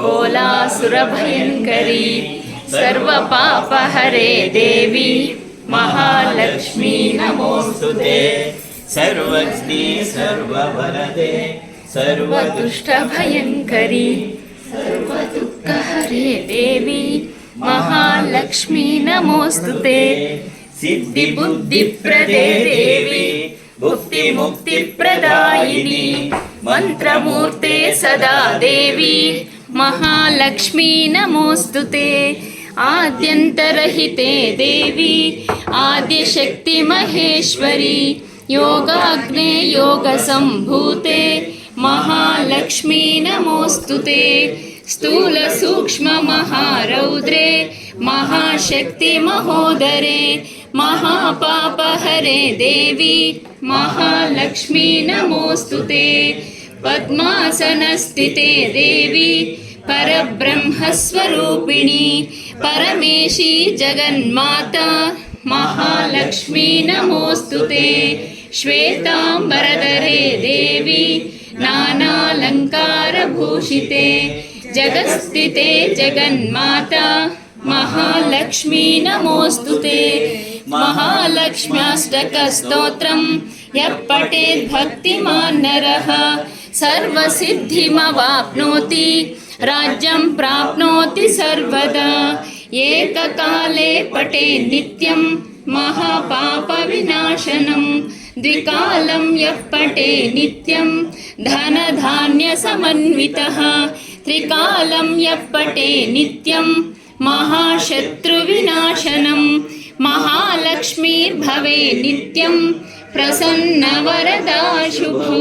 ओलासुरभयङ्करी सर्वपापहरे देवी महालक्ष्मी नमोस्तुते सर्वज्ञे सर्ववरदे सर्वदुष्टभयङ्करी सर्वदुःखहरे देवी महालक्ष्मी नमोस्तुते सिद्धिबुद्धिप्रदे देवी भुक्तिमुक्तिप्रदायिनी मंत्रमूर्ते सदा देवी महालक्ष्मी नमोस्तुते आद्यन्तरहिते देवी आद्यशक्ति महेश्वरी योगाग्ने योगसम्भूते महालक्ष्मी नमोस्तुते स्थूल सूक्ष्म महारौद्रे महाशक्ति महोदरे महापापहरे देवी महालक्ष्मी नमोस्तुते पद्मासनस्थिते देवी परब्रह्मस्वरूपिणी परमेशी जगन्माता महालक्ष्मी नमोस्तुते श्वेतांबरधरे देवी नानालंकारभूषिते जगत्स्थिते जगन्माता महालक्ष्मी नमोस्तुते महालक्ष्म्याष्टकस्तोत्रं यः पठेत् भक्तिमान् नरः सर्वसिद्धिमवाप्नोति राज्यं प्राप्नोति सर्वदा एककाले पठेत् नित्यं महापापविनाशनं द्विकालं यः पठेत् नित्यं धनधान्यसमन्वितः त्रिकालं यः पठेत् नित्यं महाशत्रुविनाशनं महालक्ष्मीर्भवे नित्यं प्रसन्नवरदा शुभो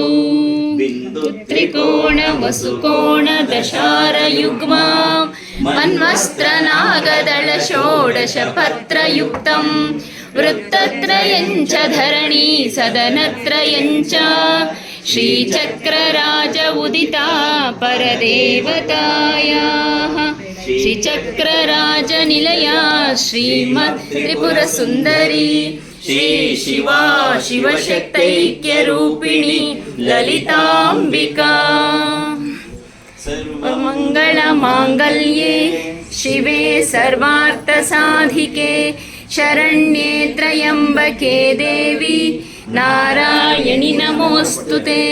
त्रिकोण वसुकोण दशारयुग्मा मन्वस्त्रनागदळ षोडशपत्रयुक्तं वृत्तत्रयं च धरणी सदनत्रयं च श्रीचक्रराज उदिता परदेवतायाः श्रीचक्रराजनिलया श्रीमत् त्रिपुरसुन्दरी श्री शिवा शिवशक्तैक्यरूपिणी ललिताम्बिका सर्वमङ्गलमाङ्गल्ये शिवे सर्वार्थसाधिके शरण्ये त्र्यम्बके देवी नारायणि नमोस्तुते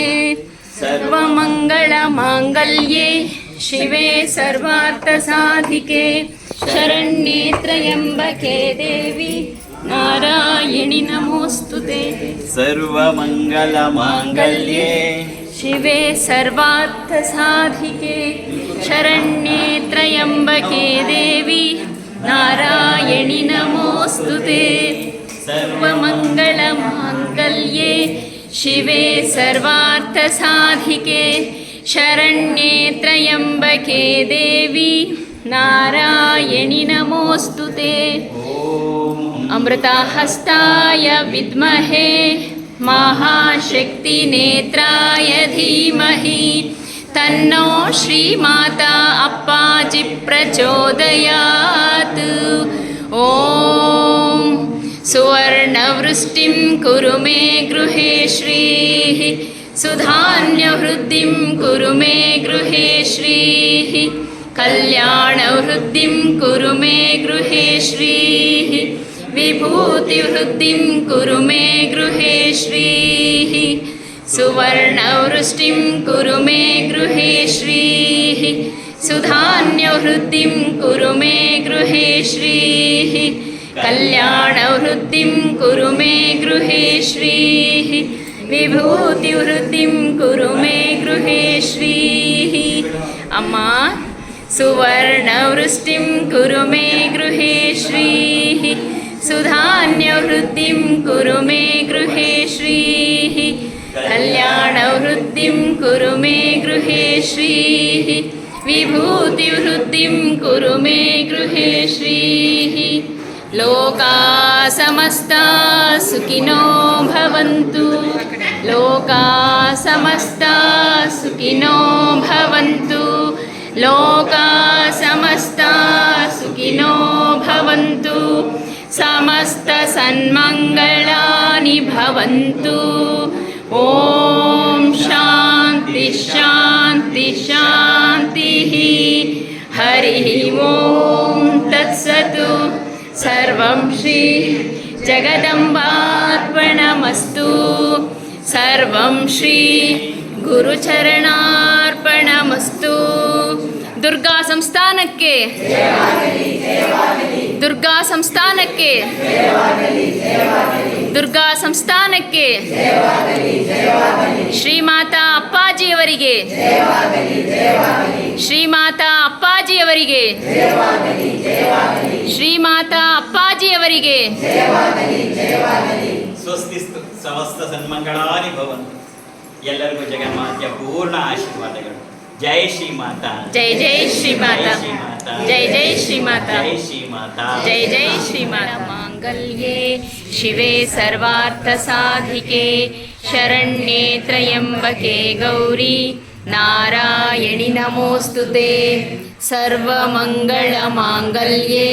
सर्वमङ्गलमाङ्गल्ये शिवे सर्वार्थसाधिके शरण्ये त्र्यम्बके देवी नारायणि नमोस्तुते सर्वमङ्गलमाङ्गल्ये शिवे सर्वार्थसाधिके शरण्ये त्र्यम्बके देवी नारायणि नमोस्तुते सर्वमङ्गलमाङ्गल्ये शिवे सर्वार्थसाधिके शरण्ये त्र्यम्बके देवी नारायणि नमोस्तुते अमृताहस्ताय विद्महे महाशक्तिनेत्राय धीमहि तन्नो श्रीमाता अप्पाजि प्रचोदयात् ॐ सुवर्णवृष्टिं कुरु मे गृहे श्रीः सुधान्यवृद्धिं कुरु मे गृहे श्रीः कल्याणवृद्धिं कुरु मे गृहे श्रीः विभूतिवृद्धिं कुरु मे गृहे श्रीः सुवर्णवृष्टिं कुरु मे गृहे श्रीः सुधान्यवृद्धिं कुरु मे गृहे श्रीः कल्याणवृद्धिं कुरु मे गृहे श्रीः विभूतिवृद्धिं कुरु मे गृहे श्रीः अम्मा सुवर्णवृष्टिं कुरु मे गृहे श्रीः सुधान्यवृद्धिं कुरु मे गृहे श्रीः कल्याणवृद्धिं कुरु मे गृहे श्रीः विभूतिवृद्धिं कुरु मे गृहे श्रीः लोका समस्ता सुखिनो भवन्तु लोका समस्ता सुखिनो भवन्तु लोका समस्ता सुखिनो भवन्तु समस्त सन्मङ्गलानि भवन्तु ॐ शान्ति शान्ति शान्ति हरिः ॐ तत्सत् सर्वं श्री जगदम्बार्पणमस्तु सर्वं श्री गुरुचरणार्पणमस्तु ದುರ್ಗಾ ಸಂಸ್ಥಾನಕ್ಕೆ ದುರ್ಗಾ ಸಂಸ್ಥಾನಕ್ಕೆ ದುರ್ಗಾ ಸಂಸ್ಥಾನಕ್ಕೆ ಶ್ರೀಮಾತಾ ಅಪ್ಪಾಜಿಯವರಿಗೆ ಶ್ರೀಮಾತಾ ಅಪ್ಪಾಜಿಯವರಿಗೆ ಶ್ರೀಮಾತಾ ಅಪ್ಪಾಜಿಯವರಿಗೆ ಸ್ವಸ್ತಿಸ್ತು ಸಮಸ್ತ ಸನ್ಮಂಗಳಾನಿ ಭವಂತು. ಎಲ್ಲರಿಗೂ ಜಗನ್ಮಾತೆಯ ಪೂರ್ಣ ಆಶೀರ್ವಾದಗಳು. ಜೈ ಶ್ರೀ ಮಾತಾ, ಜೈ ಜೈ ಶ್ರೀ ಮಾತಾ, ಜೈ ಜೈ ಶ್ರೀ ಮಾತಾ, ಜೈ ಶ್ರೀ ಮಾತಾ, ಜೈ ಜೈ ಶ್ರೀ ಮಾತಾ. ಮಾಂಗಲ್ಯೆ ಶಿವೆ ಸರ್ವಾರ್ಥ ಸಾಧಿಕೆ ಶರಣ್ಯೆ ತ್ರಯಂಬಕೆ ಗೌರಿ ನಾರಾಯಣಿ ನಮೋಸ್ತುತೆ. ಸರ್ವಮಂಗಳ ಮಾಂಗಲ್ಯೆ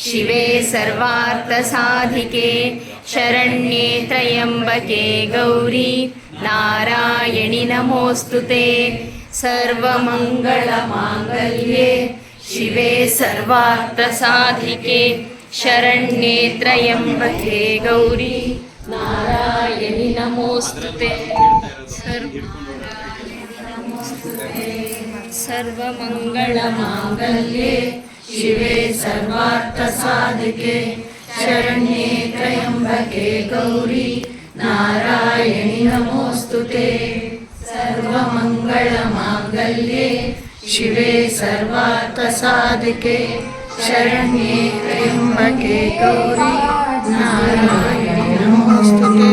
ಶಿವೆ ಸರ್ವಾರ್ಥ ಸಾಧಿಕೆ ಶರಣ್ಯೆ ತ್ರಯಂಬಕೆ ಗೌರಿ ನಾರಾಯಣಿ ನಮೋಸ್ತುತೆ. ಸರ್ವಮಂಗಳ ಮಾಂಗಲ್ಯೆ ಶಿವೆ ಸರ್ವಾರ್ಥ ಸಾಧಿಕೆ ಶರಣ್ಯೆ ತ್ರಯಂಬಕೆ ಗೌರಿ ನಾರಾಯಣಿ ನಮೋಸ್ತುತೆ. ಸರ್ವಮಂಗಳ ಮಾಂಗಲ್ಯೆ ಶಿವೆ ಸರ್ವಾರ್ಥ ಸಾಧಿಕೆ ಶರಣ್ಯೆ ತ್ರಯಂಬಕೆ ಗೌರಿ ನಾರಾಯಣಿ ನಮೋಸ್ತುತೆ. ಸರ್ವಮಂಗಳ ಮಾಂಗಲ್ಯೆ ಶಿವೆ ಸರ್ವಾರ್ಥ ಸಾಧಿಕೆ ಶರಣ್ಯೆ ತ್ರ್ಯಂಬಕೆ ಗೌರಿ ನಾರಾಯಣಿ ನಮೋಸ್ತುತೆ.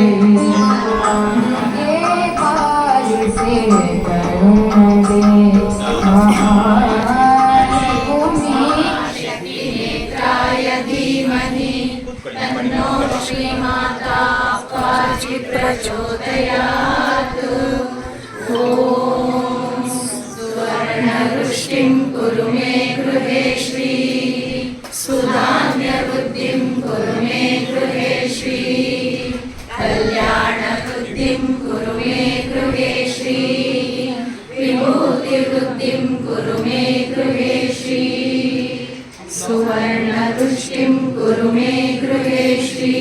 ಧೀಮಹಿ ತನ್ನೋ ಶ್ರೀಮಾತಾ ಅಪ್ಪಾಜಿ ಪ್ರಚೋದಯಾತ್. ಓಂ ಸುವರ್ಣವೃಷ್ಟಿಂ ಕುರು ಮೇ ಗೃಹೇ ಶ್ರೀ ಸುಧಾನ್ಯಬುದ್ಧಿಂ ಕುರು ಮೇ ಗೃಹೇ ಶ್ರೀ ಕಲ್ಯಾಣಬುದ್ಧಿಂ ಕುರು ಮೇ ಗೃಹೇ ಶ್ರೀ ವಿಭೂತಿಬುದ್ಧಿಂ ಕುರು ಮೇ ಗೃಹೇ ಶ್ರೀ ಸುವರ್ಣವೃಷ್ಟಿಂ ಕುರು ಮೇ ಗೃಹೇ ಶ್ರೀ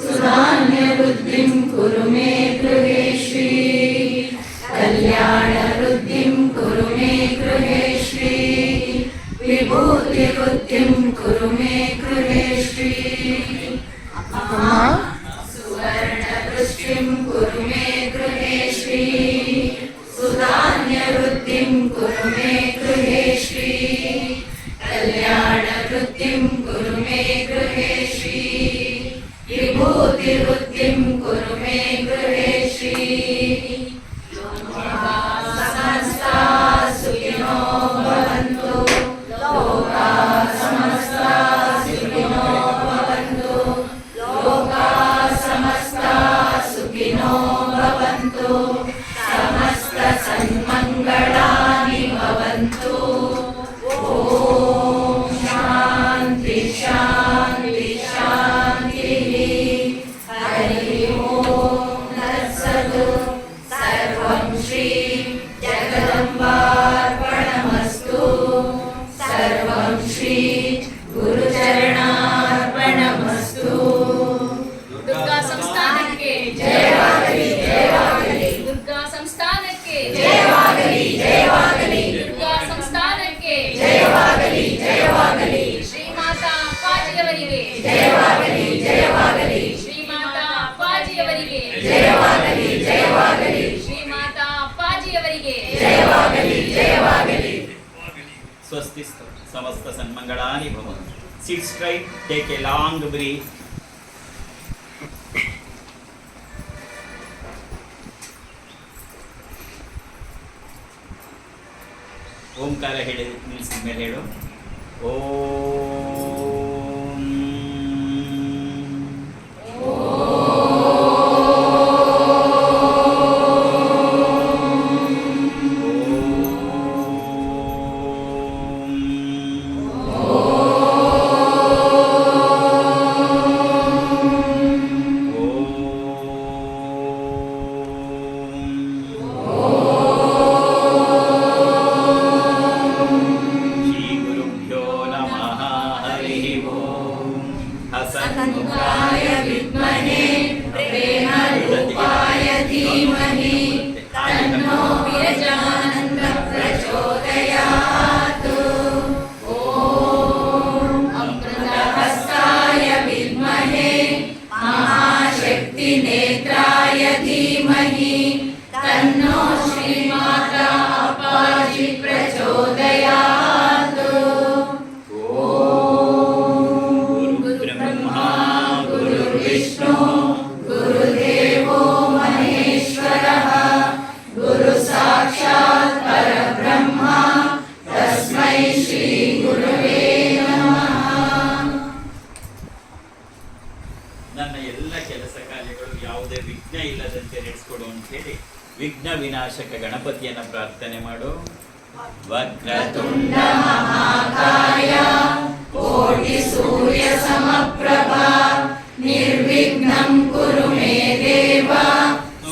ಸುಧಾನ್ಯಬುದ್ಧಿಂ ಕುರು ಮೇ ಗೃಹೇ ಶ್ರೀ ಕಲ್ಯಾಣವೃದ್ಧಿಂ ಕುರು ಮೇ ಗೃಹೇ ಶ್ರೀ ವಿಭೂತಿಬುದ್ಧಿಂ ಕುರು ಮೇ ಗೃಹೇ ಶ್ರೀ ಸುವರ್ಣವೃಷ್ಟಿಂ ಕುರು ಮೇ ಗೃಹೇ ಶ್ರೀ ಸುಧಾನ್ಯವೃದ್ಧಿಂ ಕುರು ಮೇ ಗೃಹೇ ಶ್ರೀ ಕಲ್ಯಾಣವೃದ್ಧಿಂ ಕುರು ಮೇ ಗೃಹೇ ಶ್ರೀ ವಿಭೂತಿಬುದ್ಧಿಂ ಕುರು ಮೇ ಗೃಹೇ ಶ್ರೀ. ಸಮಸ್ತಾ ಸುಖಿನೋ ಭವಂತು, ಲೋಕಾ ಸಮಸ್ತಾ ಸುಖಿನೋ ಭವಂತು, ಲೋಕಾ ಸಮಸ್ತಾ ಸುಖಿನೋ ಭವಂತು, ಸಮಸ್ತ ಸನ್ಮಂಗಳಾನಿ ಭವಂತು. ಓಂ ಶಾಂತಿ ಶಾಂತಿ ಶಾಂತಿ. ಹರಿ ಓಂ ತತ್ಸತ್. ಸರ್ವಂ ಶ್ರೀ ಜಗದಂಬಾರ್ಪಣಮಸ್ತು. ಸರ್ವಂ ಶ್ರೀ ಗುರುಚರಣಾರ್ಪಣಮಸ್ತು. ದುರ್ಗಾ ಸಂಸ್ಥಾನಕ್ಕೆ ಜಯವಾಗಲಿ, ಜಯವಾಗಲಿ. ದುರ್ಗಾ ಸಂಸ್ಥಾನಕ್ಕೆ ಜಯವಾಗಲಿ, ಜಯವಾಗಲಿ. ದುರ್ಗಾ ಸಂಸ್ಥಾನಕ್ಕೆ ಜಯವಾಗಲಿ, ಜಯವಾಗಲಿ. ಶ್ರೀಮಾತಾ ಅಪ್ಪಾಜಿಯವರಿಗೆ ಜಯವಾಗಲಿ, ಜಯವಾಗಲಿ. ಶ್ರೀಮಾತಾ ಅಪ್ಪಾಜಿಯವರಿಗೆ ಜಯವಾಗಲಿ, ಜಯವಾಗಲಿ. ಶ್ರೀಮಾತಾ ಅಪ್ಪಾಜಿಯವರಿಗೆ ಜಯವಾಗಲಿ, ಜಯವಾಗಲಿ. ಸ್ವಸ್ತಿಸ್ತು ಸಮಸ್ತ ಸನ್ಮಂಗಳಾನಿ ಭವಂತು. Sit straight, take a long breath. ಓಂಕಾರ ಹೇಳಿ ನಿಲ್ಲಿಸಿದ ಮೇಲೆ ಹೇಳು. ಓಂ तन्मुखाय विद्महे प्रेमरूपाय धीमहि तन्नो गजाननः प्रचोदयात्। ॐ अमृतहस्ताय विद्महे महाशक्तिनेत्राय धीमहि तन्नो श्रीमाता अप्पाजि प्रचोदयात्। गुरुब्रह्मा गुरुर्विष्णु गुरुदेवो महेश्वरः गुरुसाक्षात् परब्रह्म तस्मै श्री गुरुवे नमः। ನನ್ನ ಎಲ್ಲ ಕೆಲಸ ಕಾರ್ಯಗಳು ಯಾವುದೇ ವಿಘ್ನ ಇಲ್ಲದಂತೆ ನಡೆಸಿಕೊಡು ಅಂತ ಹೇಳಿ ವಿಘ್ನ ವಿನಾಶಕ ಗಣಪತಿಯನ್ನ ಪ್ರಾರ್ಥನೆ ಮಾಡು. ವಕ್ರತುಂಡ ಮಹಾಕಾಯ ಕೋಟಿ ಸೂರ್ಯ ಸಮಪ್ರಭಾ ನಿರ್ವಿಘ್ನಂ ಕುರು ಮೇ ದೇವ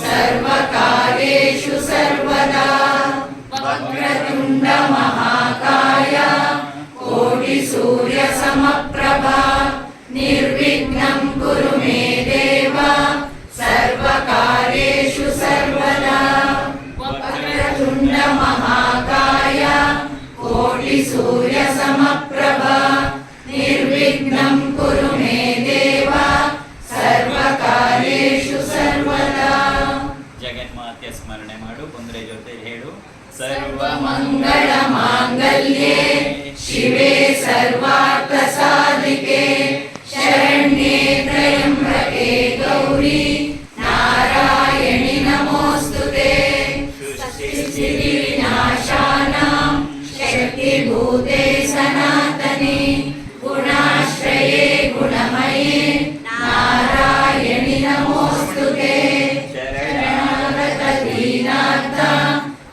ಸರ್ವಕಾರ್ಯೇಷು ಸರ್ವದಾ. ವಕ್ರತುಂಡ ಮಹಾಕಾಯ ಕೋಟಿ ಸೂರ್ಯ ಸಮಪ್ರಭಾ ನಿರ್ವಿಘ್ನಂ ಕುರು ಮೇ ದೇವ ಸರ್ವಕಾರ್ಯೇಷು ಸರ್ವದಾ. ವಕ್ರತುಂಡ ಮಹಾಕಾಯ ಕೋಟಿ ಸೂರ್ಯ ಸಮಪ್ರಭಾ ನಿರ್ವಿಘ್ನಂ ಕುರು ಮೇ ದೇವ ಸರ್ವಕಾರ್ಯೇಷು ಸರ್ವದಾ. ಜಗನ್ಮಾತೆಯ ಸ್ಮರಣೆ ಮಾಡು. ಬಂದ್ರೆ ಜೊತೆ ಹೇಳು. ಸರ್ವಮಂಗಳ ಮಾಂಗಲ್ಯೆ ಶಿವೆ ಸರ್ವಾರ್ಥ ಸಾಧಿಕೆ ಶರಣ್ಯೆ ತ್ರ್ಯಂಬಕೆ ಗೌರಿ ನಾರಾಯಣಿ ನಮೋಸ್ತುತೆ. ಸೃಷ್ಟಿ ವಿನಾಶಾನಾಂ ಶಕ್ತಿಭೂತೆ ಸನಾತನೆ ಗುಣಾಶ್ರಯೇ ಗುಣಮಯೇ ನಾರಾಯಣಿ ನಮೋಸ್ತುತೆ. ಶರಣಾಗತ ದೀನಾರ್ಥ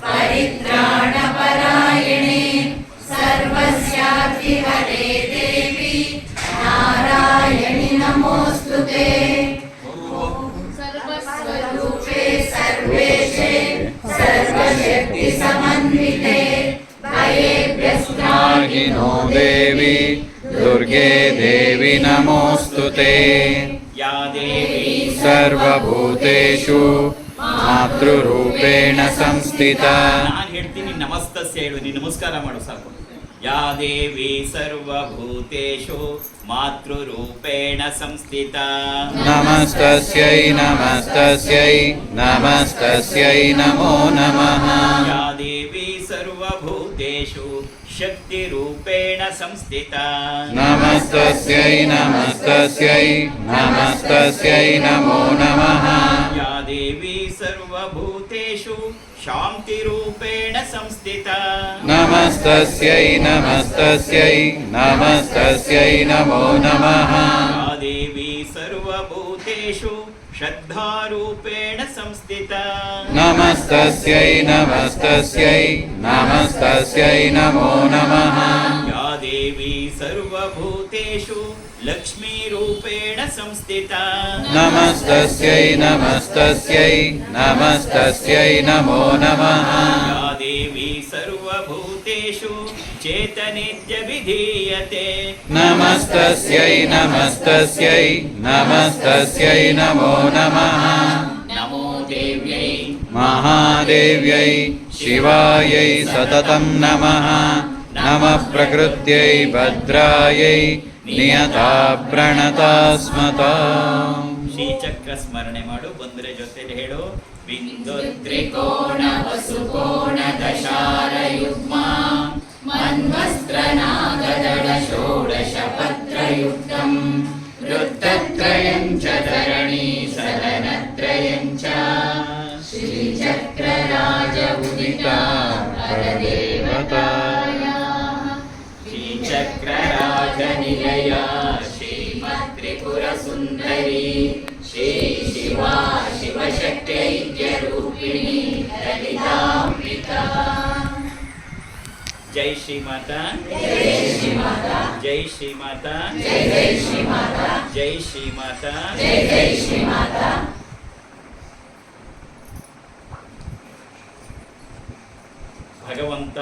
ಪರಿತ್ರಾಣ ಪರಾಯಣೆ ಸರ್ವಸ್ಯಾಧಿ ಹರೇ ದೇವಿ ನಾರಾಯಣಿ ನಮೋಸ್ತುತೆ. ಸರ್ವಸ್ವರೂಪೇ ಸರ್ವೇಶೇ ಸರ್ವಶಕ್ತಿ ಸಮನ್ವಿತೆ ಭಯೇಭ್ಯಸ್ತ್ರಾಹಿನೋ ದೇವಿ ದುರ್ಗೆ ದೇವಿ ನಮೋಸ್ತುತೆ. ಯಾ ದೇವಿ ಸರ್ವಭೂತೇಷು ಮಾತೃರೂಪೇಣ ಸಂಸ್ಥಿತಾ. ನಾನು ಹೇಳ್ತೀನಿ ನಮಸ್ತಸ್ಯ ಹೇಳು, ನೀನು ನಮಸ್ಕಾರ ಮಾಡು ಸಾಕು. ಯಾ ದೇವಿ ಸರ್ವಭೂತೇಷು ಮಾತೃರೂಪೇಣ ಸಂಸ್ಥಿತಾ. ನಮಸ್ತಸ್ಯೈ ನಮಸ್ತಸ್ಯೈ ನಮಸ್ತಸ್ಯೈ ನಮೋ ನಮಃ. ಯಾ ದೇವಿ ಸರ್ವಭೂತೇಷು ಶಕ್ತಿರೂಪೇಣ ಸಂಸ್ಥಿತಾ. ನಮಸ್ತಸ್ಯೈ ನಮಸ್ತಸ್ಯೈ ನಮಸ್ತಸ್ಯೈ ನಮೋ ನಮಃ. ಯಾ ದೇವಿ ಸರ್ವಭೂತೇಷು ಶಾಂತಿರೂಪೇಣ ಸಂಸ್ಥಿತಾ. ನಮಸ್ತಸ್ಯೈ ನಮಸ್ತಸ್ಯೈ ನಮಸ್ತಸ್ಯೈ ನಮೋ ನಮಃ. ಯಾ ದೇವಿ ಸರ್ವಭೂತೇಷು ಶ್ರದ್ಧಾರೂಪೇಣ ಸಂಸ್ಥಿತಾ. ನಮಸ್ತಸ್ಯೈ ನಮಸ್ತಸ್ಯೈ ನಮಸ್ತಸ್ಯೈ ನಮೋ ನಮಃ. ಯಾ ದೇವಿ ಸರ್ವಭೂತೇಷು ಲಕ್ಷ್ಮೀರೂಪೇಣ ಸಂಸ್ಥಿತಾ. ನಮಸ್ತಸ್ಯೈ ನಮಸ್ತಸ್ಯೈ ನಮಸ್ತಸ್ಯೈ ನಮೋ ನಮಃ. ಯಾ ದೇವಿ ಸರ್ವಭೂತೇಷು ಚೇತನೇತ್ಯ ವಿಧೀಯತೆ. ನಮಸ್ತಸ್ಯೈ ನಮಸ್ತಸ್ಯೈ ನಮಸ್ತಸ್ಯೈ ನಮೋ ನಮಃ. ನಮೋ ದೇವ್ಯೈ ಮಹಾದೇವ್ಯೈ ಶಿವಾಯೈ ಸತತಂ ನಮಃ. ನಮಃ ಪ್ರಕೃತ್ಯೈ ಭದ್ರಾಯೈ ನಿಯತಾ ಪ್ರಣತಾ ಸ್ಮತಾ. ಶ್ರೀಚಕ್ರ ಸ್ಮರಣೆ ಮಾಡು. ಬಂದ್ರೆ ಜೊತೆಲಿ ಹೇಳು. ಬಿಂದು ತ್ರಿಕೋಣ ವಸುಕೋಣ ದಶಾರ ಯುಗ್ಮ ಮನ್ವಸ್ತ್ರ ನಾಗದಳ ಷೋಡಶ ಪತ್ರಯುಕ್ತಂ ವೃತ್ತತ್ರಯಂ ಚ ಧರಣಿ ಸದನತ್ರಯಂ ಚ ಶ್ರೀಚಕ್ರರಾಜ ಉದಿತಾ ಪರದೇವತಾಯಾಃ. ಶ್ರೀಚಕ್ರರಾಜ ನಿಲಯ ಶ್ರೀಮತ್ ತ್ರಿಪುರ ಸುಂದರಿ ಶ್ರೀ ಶಿವಾ ಶಿವಶಕ್ತೈಕ್ಯ ರೂಪಿಣಿ ಲಲಿತಾಂಬಿಕಾ. ಜೈ ಶ್ರೀ ಮಾತಾ. ಜೈ ಶ್ರೀ ಮಾತಾ. ಜೈ ಶ್ರೀ ಮಾತಾ. ಜೈ ಜೈ ಶ್ರೀ ಮಾತಾ. ಜೈ ಶ್ರೀ ಮಾತಾ. ಜೈ ಜೈ ಶ್ರೀ ಮಾತಾ. ಭಗವಂತ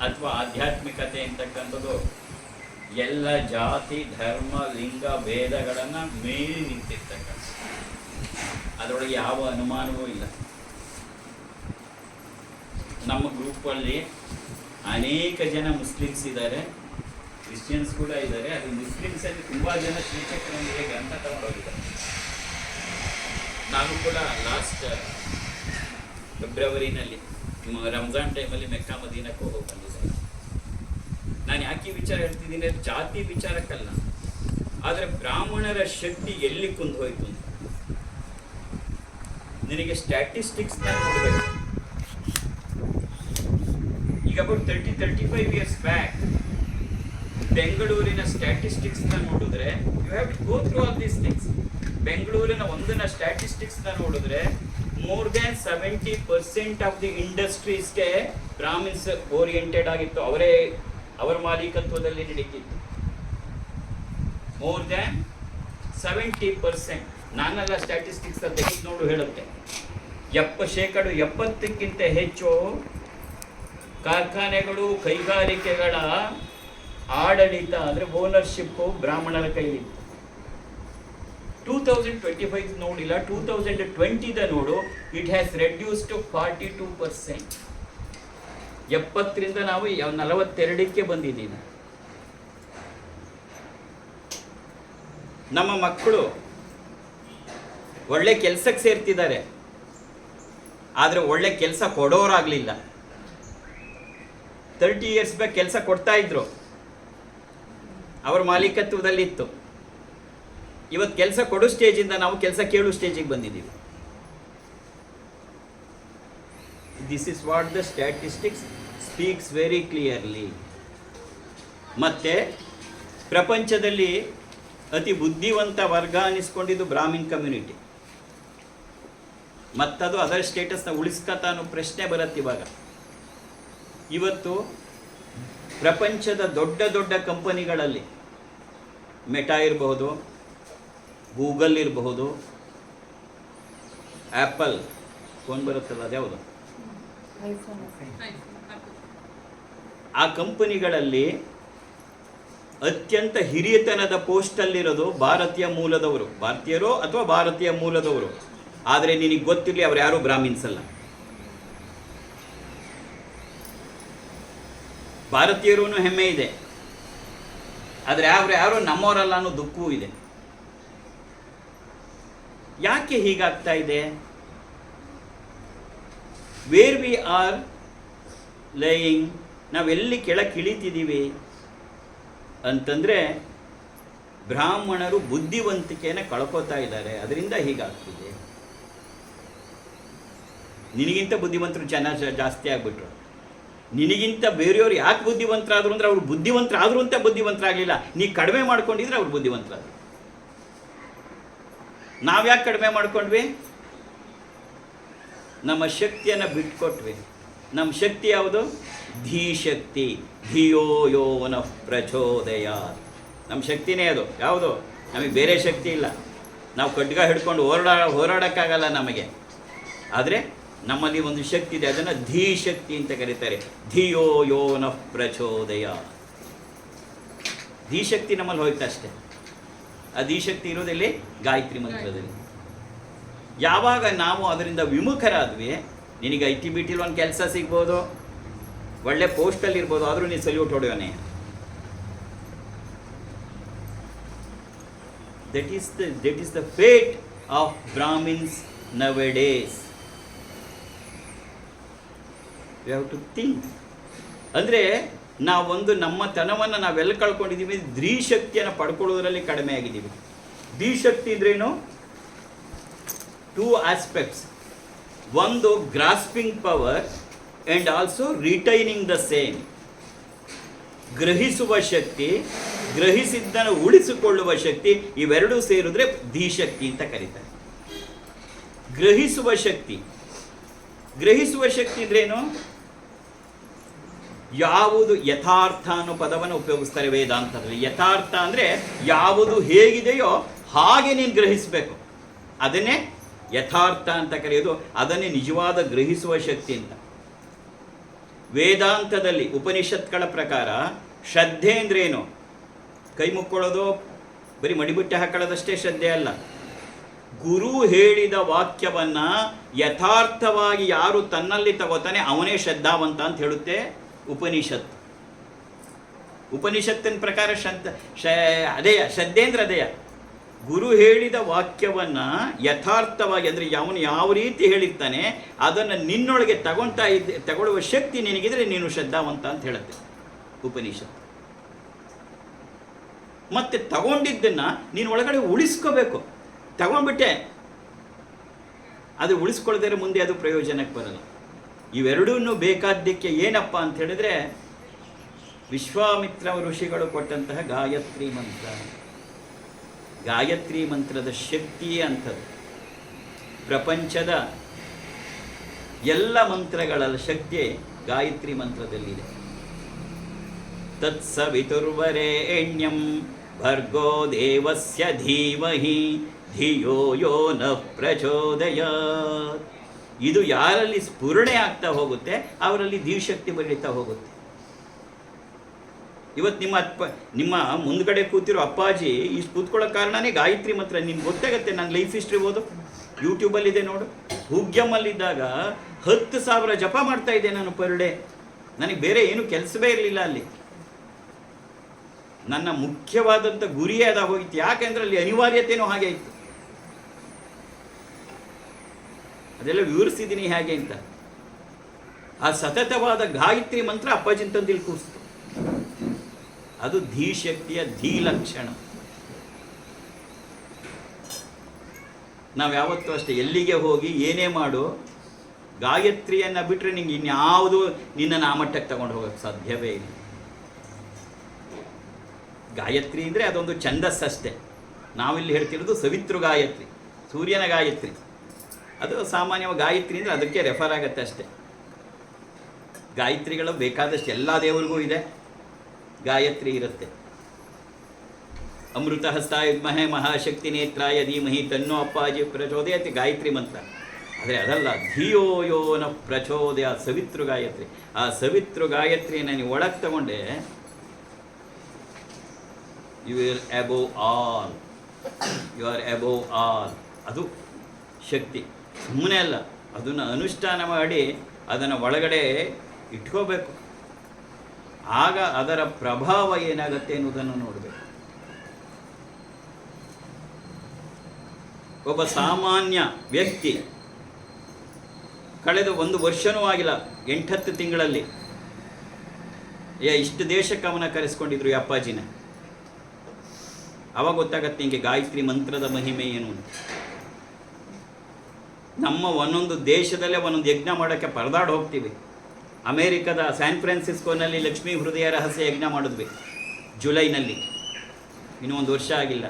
ಅಥವಾ ಆಧ್ಯಾತ್ಮಿಕತೆ ಅಂತಕ್ಕಂಥದ್ದು ಎಲ್ಲ ಜಾತಿ ಧರ್ಮ ಲಿಂಗ ಭೇದಗಳನ್ನು ಮೀರಿ ನಿಂತಿರ್ತಕ್ಕಂಥ, ಅದರೊಳಗೆ ಯಾವ ಅನುಮಾನವೂ ಇಲ್ಲ. ನಮ್ಮ ಗ್ರೂಪಲ್ಲಿ ಅನೇಕ ಜನ ಮುಸ್ಲಿಮ್ಸ್ ಇದ್ದಾರೆ, ಕ್ರಿಶ್ಚಿಯನ್ಸ್ ಕೂಡ ಇದ್ದಾರೆ. ಅದು ಮುಸ್ಲಿಮ್ಸಲ್ಲಿ ತುಂಬ ಜನ ಶ್ರೀಚಕ್ರನಿಗೆ ಗ್ರಂಥ ತಗೊಂಡೋಗಿದ್ದಾರೆ. ನಾನು ಕೂಡ ಲಾಸ್ಟ್ ಫೆಬ್ರವರಿನಲ್ಲಿ ರಂಜಾನ್ ಟೈಮಲ್ಲಿ ಮೆಕ್ಕಾ ಮದೀನಕ್ಕೆ ಹೋಗಿ ಬಂದಿದ್ದೆ. ನಾನು ಯಾಕೆ ಈ ವಿಚಾರ ಹೇಳ್ತಿದ್ದೀನಿ, ಜಾತಿ ವಿಚಾರಕ್ಕಲ್ಲ, ಆದರೆ ಬ್ರಾಹ್ಮಣರ ಶಕ್ತಿ ಎಲ್ಲಿ ಕುಂದು ಹೋಯ್ತು ಅಂತ ನಿನಗೆ ಸ್ಟ್ಯಾಟಿಸ್ಟಿಕ್ಸ್ ನೋಡಬೇಕು. ಈಗ ಅಬೌಟ್ 30-35 ಇಯರ್ಸ್ ಬ್ಯಾಕ್ ಬೆಂಗಳೂರಿನ ಸ್ಟ್ಯಾಟಿಸ್ಟಿಕ್ಸ್ನ ನೋಡಿದ್ರೆ, you have to go through all these things. ಬೆಂಗಳೂರಿನ ಒಂದನ್ನ ಸ್ಟ್ಯಾಟಿಸ್ಟಿಕ್ಸ್ನ ನೋಡಿದ್ರೆ more than 70% ಆಫ್ ದಿ ಇಂಡಸ್ಟ್ರೀಸ್ಗೆ ಬ್ರಾಹ್ಮಿನ್ಸ್ ಓರಿಯೆಂಟೆಡ್ ಆಗಿತ್ತು, ಅವರ ಮಾಲೀಕತ್ವದಲ್ಲಿ ನಡೀತಿತ್ತು. more than 70%. ನಾನೆಲ್ಲ ಸ್ಟ್ಯಾಟಿಸ್ಟಿಕ್ಸ್ ತೆಗೆದು ನೋಡು ಹೇಳುತ್ತೆ. 70% ಹೆಚ್ಚು ಕಾರ್ಖಾನೆಗಳು ಕೈಗಾರಿಕೆಗಳ ಆಡಳಿತ ಅಂದರೆ ಓನರ್ಶಿಪ್ಪು ಬ್ರಾಹ್ಮಣರ ಕೈಲಿತ್ತು. 2025 ನೋಡಿಲ್ಲ, 2020 ನೋಡು, ಇಟ್ ಹ್ಯಾಸ್ ರೆಡ್ಯೂಸ್ ಟು 42%. 70ರಿಂದ ನಾವು 42ಕ್ಕೆ ಬಂದಿದ್ದೀವಿ. ನಮ್ಮ ಮಕ್ಕಳು ಒಳ್ಳೆ ಕೆಲಸಕ್ಕೆ ಸೇರ್ತಿದ್ದಾರೆ, ಆದರೆ ಒಳ್ಳೆ ಕೆಲಸ ಕೊಡೋರಾಗಲಿಲ್ಲ. 30 ಇಯರ್ಸ್ ಬ್ಯಾಕ್ ಕೆಲಸ ಕೊಡ್ತಾ ಇದ್ರು, ಅವ್ರ ಮಾಲೀಕತ್ವದಲ್ಲಿತ್ತು. ಇವತ್ತು ಕೆಲಸ ಕೊಡೋ ಸ್ಟೇಜಿಂದ ನಾವು ಕೆಲಸ ಕೇಳೋ ಸ್ಟೇಜಿಗೆ ಬಂದಿದ್ದೀವಿ. This is what the statistics speaks very clearly. ಮತ್ತು ಪ್ರಪಂಚದಲ್ಲಿ ಅತಿ ಬುದ್ಧಿವಂತ ವರ್ಗ ಅನ್ನಿಸ್ಕೊಂಡಿದ್ದು ಬ್ರಾಹ್ಮಿನ್ ಕಮ್ಯುನಿಟಿ. ಮತ್ತದು ಅದರ ಸ್ಟೇಟಸ್ನ ಉಳಿಸ್ಕತ ಅನ್ನೋ ಪ್ರಶ್ನೆ ಬರುತ್ತೆ ಇವಾಗ. ಇವತ್ತು ಪ್ರಪಂಚದ ದೊಡ್ಡ ದೊಡ್ಡ ಕಂಪನಿಗಳಲ್ಲಿ ಮೆಟಾ ಇರಬಹುದು, ಗೂಗಲ್ ಇರಬಹುದು, ಆ್ಯಪಲ್ ಫೋನ್ ಬರುತ್ತಲ್ಲ ಅದ್ಯಾವುದು, ಆ ಕಂಪನಿಗಳಲ್ಲಿ ಅತ್ಯಂತ ಹಿರಿಯತನದ ಪೋಸ್ಟಲ್ಲಿರೋದು ಭಾರತೀಯ ಮೂಲದವರು, ಭಾರತೀಯರು ಅಥವಾ ಭಾರತೀಯ ಮೂಲದವರು. ಆದರೆ ನಿನಗೆ ಗೊತ್ತಿರಲಿ, ಅವ್ರು ಯಾರು ಬ್ರಾಹ್ಮಿನ್ಸ್ ಅಲ್ಲ. ಭಾರತೀಯರೂ ಹೆಮ್ಮೆ ಇದೆ, ಆದರೆ ಯಾರು ನಮ್ಮವರಲ್ಲ ಅನ್ನೋ ದುಃಖವೂ ಇದೆ. ಯಾಕೆ ಹೀಗಾಗ್ತಾ ಇದೆ? ವೇರ್ ವಿ ಆರ್ ಲೇಯಿಂಗ್, ನಾವೆಲ್ಲಿ ಕೆಳಗಿಳಿತಿದ್ದೀವಿ ಅಂತಂದರೆ ಬ್ರಾಹ್ಮಣರು ಬುದ್ಧಿವಂತಿಕೆಯನ್ನು ಕಳ್ಕೊತಾ ಇದ್ದಾರೆ, ಅದರಿಂದ ಹೀಗಾಗ್ತಿದೆ. ನಿನಗಿಂತ ಬುದ್ಧಿವಂತರು ಜಾಸ್ತಿ ಆಗಿಬಿಟ್ರು. ನಿನಗಿಂತ ಬೇರೆಯವರು ಯಾಕೆ ಬುದ್ಧಿವಂತರಾದರು ಅಂದರೆ ಅವ್ರು ಬುದ್ಧಿವಂತರಾದರು ಅಂತ ಬುದ್ಧಿವಂತರಾಗಲಿಲ್ಲ, ನೀ ಕಡಿಮೆ ಮಾಡ್ಕೊಂಡಿದ್ರೆ ಅವ್ರು ಬುದ್ಧಿವಂತರಾದರು. ನಾವ್ಯಾಕೆ ಕಡಿಮೆ ಮಾಡ್ಕೊಂಡ್ವಿ? ನಮ್ಮ ಶಕ್ತಿಯನ್ನು ಬಿಟ್ಕೊಟ್ವಿ. ನಮ್ಮ ಶಕ್ತಿ ಯಾವುದು? ಧೀಶಕ್ತಿ. ಧಿಯೋ ಯೋ ನಃ ಪ್ರಚೋದಯಾತ್. ನಮ್ಮ ಶಕ್ತಿನೇ ಅದು. ಯಾವುದು? ನಮಗೆ ಬೇರೆ ಶಕ್ತಿ ಇಲ್ಲ. ನಾವು ಖಡ್ಗ ಹಿಡ್ಕೊಂಡು ಹೋರಾಡೋಕ್ಕಾಗಲ್ಲ ನಮಗೆ. ಆದರೆ ನಮ್ಮಲ್ಲಿ ಒಂದು ಶಕ್ತಿ ಇದೆ, ಅದನ್ನು ಧೀಶಕ್ತಿ ಅಂತ ಕರೀತಾರೆ. ಧಿಯೋ ಯೋ ನಃ ಪ್ರಚೋದಯಾತ್. ಧೀಶಕ್ತಿ ನಮ್ಮಲ್ಲಿ ಹೋಯ್ತು ಅಷ್ಟೇ. ಆ ಧೀಶಕ್ತಿ ಇರೋದಲ್ಲಿ ಗಾಯತ್ರಿ ಮಂತ್ರದಲ್ಲಿ. ಯಾವಾಗ ನಾವು ಅದರಿಂದ ವಿಮುಖರಾದ್ವಿ, ನಿನಗೆ IT-BTಲಿ ಒಂದು ಕೆಲಸ ಸಿಗ್ಬೋದು, ಒಳ್ಳೆ ಪೋಸ್ಟಲ್ಲಿ ಇರ್ಬೋದು, ಆದರೂ ನೀನು ಸಲ್ಯೂಟ್ ಹೊಡೆಯೋನೆ. That is the fate of Brahmins nowadays. You have to think. ಅಂದರೆ ನಾವೊಂದು ನಮ್ಮ ತನವನ್ನು ನಾವೆಲ್ಲ ಕಳ್ಕೊಂಡಿದ್ದೀವಿ, ಧೀಶಕ್ತಿಯನ್ನು ಪಡ್ಕೊಳ್ಳೋದ್ರಲ್ಲಿ ಕಡಿಮೆ ಆಗಿದ್ದೀವಿ. ಧೀಶಕ್ತಿ ಅಂದ್ರೇನು? 2 ಆಸ್ಪೆಕ್ಟ್ಸ್. ಒಂದು grasping power and also retaining the same. ಗ್ರಹಿಸುವ ಶಕ್ತಿ, ಗ್ರಹಿಸಿದ್ದನ್ನು ಉಳಿಸಿಕೊಳ್ಳುವ ಶಕ್ತಿ, ಇವೆರಡೂ ಸೇರಿದ್ರೆ ಧೀಶಕ್ತಿ ಅಂತ ಕರೀತಾರೆ. ಗ್ರಹಿಸುವ ಶಕ್ತಿ ಅಂದ್ರೇನು? ಯಾವುದು ಯಥಾರ್ಥ ಅನ್ನೋ ಪದವನ್ನು ಉಪಯೋಗಿಸ್ತಾರೆ ವೇದಾಂತದಲ್ಲಿ. ಯಥಾರ್ಥ ಅಂದರೆ ಯಾವುದು ಹೇಗಿದೆಯೋ ಹಾಗೆ ನೀನು ಗ್ರಹಿಸಬೇಕು, ಅದನ್ನೇ ಯಥಾರ್ಥ ಅಂತ ಕರೆಯೋದು. ಅದನ್ನೇ ನಿಜವಾದ ಗ್ರಹಿಸುವ ಶಕ್ತಿ ಅಂತ. ವೇದಾಂತದಲ್ಲಿ ಉಪನಿಷತ್ಗಳ ಪ್ರಕಾರ ಶ್ರದ್ಧೆ ಅಂದ್ರೇನು? ಕೈ ಮುಕ್ಕೊಳ್ಳೋದು ಬರೀ ಮಡಿಬುಟ್ಟೆ ಹಾಕೊಳ್ಳೋದಷ್ಟೇ ಶ್ರದ್ಧೆ ಅಲ್ಲ. ಗುರು ಹೇಳಿದ ವಾಕ್ಯವನ್ನು ಯಥಾರ್ಥವಾಗಿ ಯಾರು ತನ್ನಲ್ಲಿ ತಗೋತಾನೆ ಅವನೇ ಶ್ರದ್ಧಾವಂತ ಅಂತ ಹೇಳುತ್ತೆ ಉಪನಿಷತ್ತು. ಉಪನಿಷತ್ತಿನ ಪ್ರಕಾರ ಅದೇಯ ಶ್ರದ್ಧೆ ಅಂದ್ರೆ ಅದೇಯ. ಗುರು ಹೇಳಿದ ವಾಕ್ಯವನ್ನು ಯಥಾರ್ಥವಾಗಿ ಅಂದರೆ ಅವನು ಯಾವ ರೀತಿ ಹೇಳಿರ್ತಾನೆ ಅದನ್ನು ನಿನ್ನೊಳಗೆ ತಗೊಳ್ಳುವ ಶಕ್ತಿ ನಿನಗಿದ್ರೆ ನೀನು ಶ್ರದ್ಧಾವಂತ ಅಂತ ಹೇಳುತ್ತೆ ಉಪನಿಷತ್ತು. ಮತ್ತೆ ತಗೊಂಡಿದ್ದನ್ನು ನೀನು ಒಳಗಡೆ ಉಳಿಸ್ಕೋಬೇಕು. ತಗೊಂಡ್ಬಿಟ್ಟೆ ಅದು ಉಳಿಸ್ಕೊಳ್ದರೆ ಮುಂದೆ ಅದು ಪ್ರಯೋಜನಕ್ಕೆ ಬರಲ್ಲ. ಇವೆರಡೂ ಬೇಕಾದ್ದಕ್ಕೆ ಏನಪ್ಪ ಅಂತ ಹೇಳಿದ್ರೆ ವಿಶ್ವಾಮಿತ್ರ ಋಷಿಗಳು ಕೊಟ್ಟಂತಹ ಗಾಯತ್ರಿ ಮಂತ್ರ. ಗಾಯತ್ರಿ ಮಂತ್ರದ ಶಕ್ತಿಯೇ ಅಂಥದ್ದು. ಪ್ರಪಂಚದ ಎಲ್ಲ ಮಂತ್ರಗಳ ಶಕ್ತಿ ಗಾಯತ್ರಿ ಮಂತ್ರದಲ್ಲಿದೆ. ತತ್ಸವಿತುರ್ವರೆಣ್ಯಂ ಭರ್ಗೋ ದೇವಸ್ಯ ಧೀಮಹಿ ಧಿಯೋ ಯೋ ನಃ ಪ್ರಚೋದಯಾತ್. ಇದು ಯಾರಲ್ಲಿ ಸ್ಫುರಣೆ ಆಗ್ತಾ ಹೋಗುತ್ತೆ ಅವರಲ್ಲಿ ದಿವ್ಯಶಕ್ತಿ ಬೆಳೀತಾ ಹೋಗುತ್ತೆ. ಇವತ್ತು ನಿಮ್ಮ ಮುಂದ್ಗಡೆ ಕೂತಿರೋ ಅಪ್ಪಾಜಿ ಇಷ್ಟು ಕೂತ್ಕೊಳ್ಳೋ ಕಾರಣನೇ ಗಾಯತ್ರಿ ಮಂತ್ರ. ನಿಮ್ಗೆ ಗೊತ್ತಾಗತ್ತೆ. ನಾನು ಲೈಫ್ ಹಿಸ್ಟ್ರಿ ಓದು, ಯೂಟ್ಯೂಬಲ್ಲಿದೆ ನೋಡು. ಹುಗ್ಯಮಲ್ಲಿದ್ದಾಗ 10,000 ಜಪ ಮಾಡ್ತಾ ಇದ್ದೆ ನಾನು ಪರ್ ಡೇ. ನನಗೆ ಬೇರೆ ಏನು ಕೆಲಸವೇ ಇರಲಿಲ್ಲ ಅಲ್ಲಿ. ನನ್ನ ಮುಖ್ಯವಾದಂಥ ಗುರಿಯೇ ಅದಾಗ ಹೋಗಿತ್ತು. ಯಾಕೆಂದ್ರೆ ಅಲ್ಲಿ ಅನಿವಾರ್ಯತೆಯೂ ಹಾಗೆ ಇತ್ತು. ಅದೆಲ್ಲ ವಿವರಿಸಿದ್ದೀನಿ ಹೇಗೆ ಅಂತ. ಆ ಸತತವಾದ ಗಾಯತ್ರಿ ಮಂತ್ರ ಅಪ್ಪಾಜಿನ ತಂದಿಲ್ಲಿ ಕೂರಿಸ್ತು. ಅದು ಧೀಶಕ್ತಿಯ ಲಕ್ಷಣ. ನಾವು ಯಾವತ್ತೂ ಅಷ್ಟೇ ಎಲ್ಲಿಗೆ ಹೋಗಿ ಏನೇ ಮಾಡು ಗಾಯತ್ರಿಯನ್ನು ಬಿಟ್ಟರೆ ನಿಂಗೆ ಇನ್ಯಾವುದು ನಿನ್ನನ್ನು ಆ ಮಟ್ಟಕ್ಕೆ ತಗೊಂಡು ಹೋಗೋಕ್ಕೆ ಸಾಧ್ಯವೇ ಇಲ್ಲ. ಗಾಯತ್ರಿ ಅಂದರೆ ಅದೊಂದು ಛಂದಸ್ಸಷ್ಟೇ. ನಾವಿಲ್ಲಿ ಹೇಳ್ತಿರೋದು ಸವಿತೃ ಗಾಯತ್ರಿ, ಸೂರ್ಯನ ಗಾಯತ್ರಿ. ಅದು ಸಾಮಾನ್ಯವಾಗಿ ಗಾಯತ್ರಿ ಅಂದರೆ ಅದಕ್ಕೆ ರೆಫರ್ ಆಗುತ್ತೆ ಅಷ್ಟೇ. ಗಾಯತ್ರಿಗಳು ಬೇಕಾದಷ್ಟು ಎಲ್ಲ ದೇವರಿಗೂ ಇದೆ, ಗಾಯತ್ರಿ ಇರುತ್ತೆ. ಅಮೃತ ಹಸ್ತಾಯ ವಿದ್ಮಹೇ ಮಹಾಶಕ್ತಿ ನೇತ್ರಾಯ ಧೀಮಹಿ ತನ್ನೋ ಅಪ್ಪಾಜಿ ಪ್ರಚೋದಯತಿ ಗಾಯತ್ರಿ ಮಂತ್ರ. ಆದರೆ ಅದಲ್ಲ, ಧಿಯೋ ಯೋ ನಃ ಪ್ರಚೋದಯ ಸವಿತೃ ಗಾಯತ್ರಿ. ಆ ಸವಿತೃ ಗಾಯತ್ರಿಯನ್ನು ನೀವು ಒಳಗೆ ತಗೊಂಡೆ you are above all, you are above all. ಅದು ಶಕ್ತಿ, ಸುಮ್ಮನೆ ಅಲ್ಲ. ಅದನ್ನು ಅನುಷ್ಠಾನ ಮಾಡಿ ಅದನ್ನು ಒಳಗಡೆ ಇಟ್ಕೋಬೇಕು. ಆಗ ಅದರ ಪ್ರಭಾವ ಏನಾಗುತ್ತೆ ಎನ್ನುವುದನ್ನು ನೋಡಬೇಕು. ಒಬ್ಬ ಸಾಮಾನ್ಯ ವ್ಯಕ್ತಿ ಕಳೆದ 1 ವರ್ಷವೂ ಆಗಿಲ್ಲ, 8-10 ತಿಂಗಳಲ್ಲಿ ಇಷ್ಟು ದೇಶಕ್ಕೆ ಅವನ ಕರೆಸ್ಕೊಂಡಿದ್ರು ಈ ಅಪ್ಪಾಜಿನ. ಅವಾಗ ಗೊತ್ತಾಗತ್ತೆ ನಿಮಗೆ ಗಾಯತ್ರಿ ಮಂತ್ರದ ಮಹಿಮೆ ಏನು ಅಂತ. ನಮ್ಮ ಒಂದೊಂದು ದೇಶದಲ್ಲೇ ಒಂದೊಂದು ಯಜ್ಞ ಮಾಡೋಕ್ಕೆ ಪರದಾಡಿ ಹೋಗ್ತೀವಿ. ಅಮೇರಿಕದ ಸ್ಯಾನ್ ಫ್ರಾನ್ಸಿಸ್ಕೋನಲ್ಲಿ ಲಕ್ಷ್ಮೀ ಹೃದಯ ರಹಸ್ಯ ಯಜ್ಞ ಮಾಡಿದ್ವಿ ಜುಲೈನಲ್ಲಿ, ಇನ್ನೂ 1 ವರ್ಷ ಆಗಿಲ್ಲ.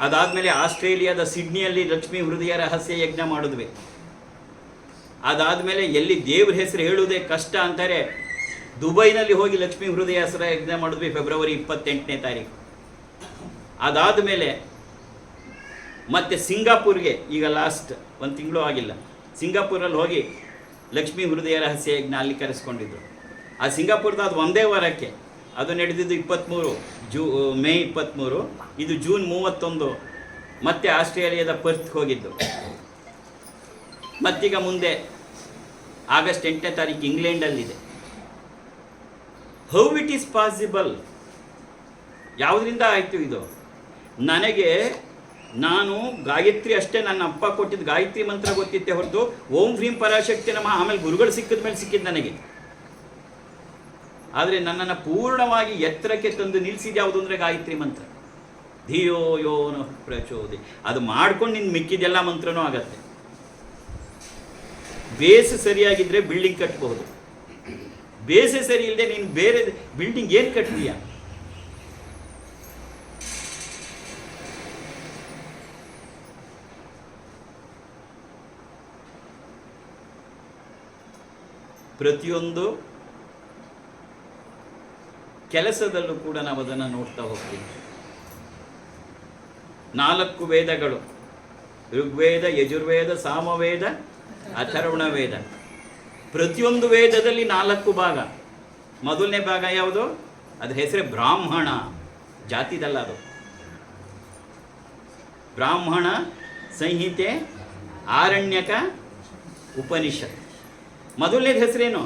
ಅದಾದಮೇಲೆ ಆಸ್ಟ್ರೇಲಿಯಾದ ಸಿಡ್ನಿಯಲ್ಲಿ ಲಕ್ಷ್ಮೀ ಹೃದಯ ರಹಸ್ಯ ಯಜ್ಞ ಮಾಡಿದ್ವಿ. ಅದಾದಮೇಲೆ ಎಲ್ಲಿ ದೇವ್ರ ಹೆಸರು ಹೇಳುವುದೇ ಕಷ್ಟ ಅಂತಾರೆ ದುಬೈನಲ್ಲಿ ಹೋಗಿ ಲಕ್ಷ್ಮೀ ಹೃದಯ ಹೆಸರು ಯಜ್ಞ ಮಾಡಿದ್ವಿ ಫೆಬ್ರವರಿ 28ನೇ ತಾರೀಕು. ಅದಾದಮೇಲೆ ಮತ್ತೆ ಸಿಂಗಾಪುರ್ಗೆ ಈಗ ಲಾಸ್ಟ್ 1 ತಿಂಗಳು ಆಗಿಲ್ಲ, ಸಿಂಗಾಪುರಲ್ಲಿ ಹೋಗಿ ಲಕ್ಷ್ಮೀ ಹೃದಯ ರಹಸ್ಯ ಯಜ್ಞ ಅಲ್ಲಿ ಕರೆಸ್ಕೊಂಡಿದ್ರು. ಆ ಸಿಂಗಾಪುರದ ಅದು ಒಂದೇ ವಾರಕ್ಕೆ, ಅದು ನಡೆದಿದ್ದು 23 ಮೇ 23, ಇದು ಜೂನ್ 31 ಮತ್ತೆ ಆಸ್ಟ್ರೇಲಿಯಾದ ಪರ್ತ್ ಹೋಗಿದ್ದು. ಮತ್ತೀಗ ಮುಂದೆ ಆಗಸ್ಟ್ 8ನೇ ತಾರೀಕು ಇಂಗ್ಲೆಂಡಲ್ಲಿದೆ. How it is possible? ಯಾವುದರಿಂದ ಆಯಿತು ಇದು? ನಾನು ಗಾಯತ್ರಿ ಅಷ್ಟೇ, ನನ್ನ ಅಪ್ಪ ಕೊಟ್ಟಿದ್ದು ಗಾಯತ್ರಿ ಮಂತ್ರ ಗೊತ್ತಿತ್ತೆ ಹೊರತು ಓಂ ಹ್ರೀಂ ಪರಾಶಕ್ತಿ ನಮಃ ಆಮೇಲೆ ಗುರುಗಳು ಸಿಕ್ಕಿದ ಮೇಲೆ ಸಿಕ್ಕಿದ್ದು ನನಗೆ. ಆದರೆ ನನ್ನನ್ನು ಪೂರ್ಣವಾಗಿ ಎತ್ತರಕ್ಕೆ ತಂದು ನಿಲ್ಲಿಸಿದ್ದು ಯಾವುದು ಅಂದರೆ ಗಾಯತ್ರಿ ಮಂತ್ರ. ಧಿಯೋ ಯೋ ನಃ ಪ್ರಚೋದಯಾತ್. ಅದು ಮಾಡ್ಕೊಂಡು ನಿನ್ನ ಮಿಕ್ಕಿದೆಲ್ಲ ಮಂತ್ರನೂ ಆಗತ್ತೆ. ಬೇಸ್ ಸರಿಯಾಗಿದ್ದರೆ ಬಿಲ್ಡಿಂಗ್ ಕಟ್ಟಬಹುದು, ಬೇಸೆ ಸರಿ ಇಲ್ಲದೆ ನೀನು ಬೇರೆ ಬಿಲ್ಡಿಂಗ್ ಏನು ಕಟ್ತೀಯ? ಪ್ರತಿಯೊಂದು ಕೆಲಸದಲ್ಲೂ ಕೂಡ ನಾವು ಅದನ್ನು ನೋಡ್ತಾ ಹೋಗ್ತೀವಿ. 4 ವೇದಗಳು, ಋಗ್ವೇದ, ಯಜುರ್ವೇದ, ಸಾಮವೇದ, ಅಥರ್ವಣ ವೇದ. ಪ್ರತಿಯೊಂದು ವೇದದಲ್ಲಿ 4 ಭಾಗ. ಮೊದಲನೇ ಭಾಗ ಯಾವುದು? ಅದರ ಹೆಸರೇ ಬ್ರಾಹ್ಮಣ. ಜಾತಿದಲ್ಲ ಅದು. ಬ್ರಾಹ್ಮಣ ಸಂಹಿತೆ, ಆರಣ್ಯಕ, ಉಪನಿಷತ್. ಮೊದಲನೇದು ಹೆಸರೇನು?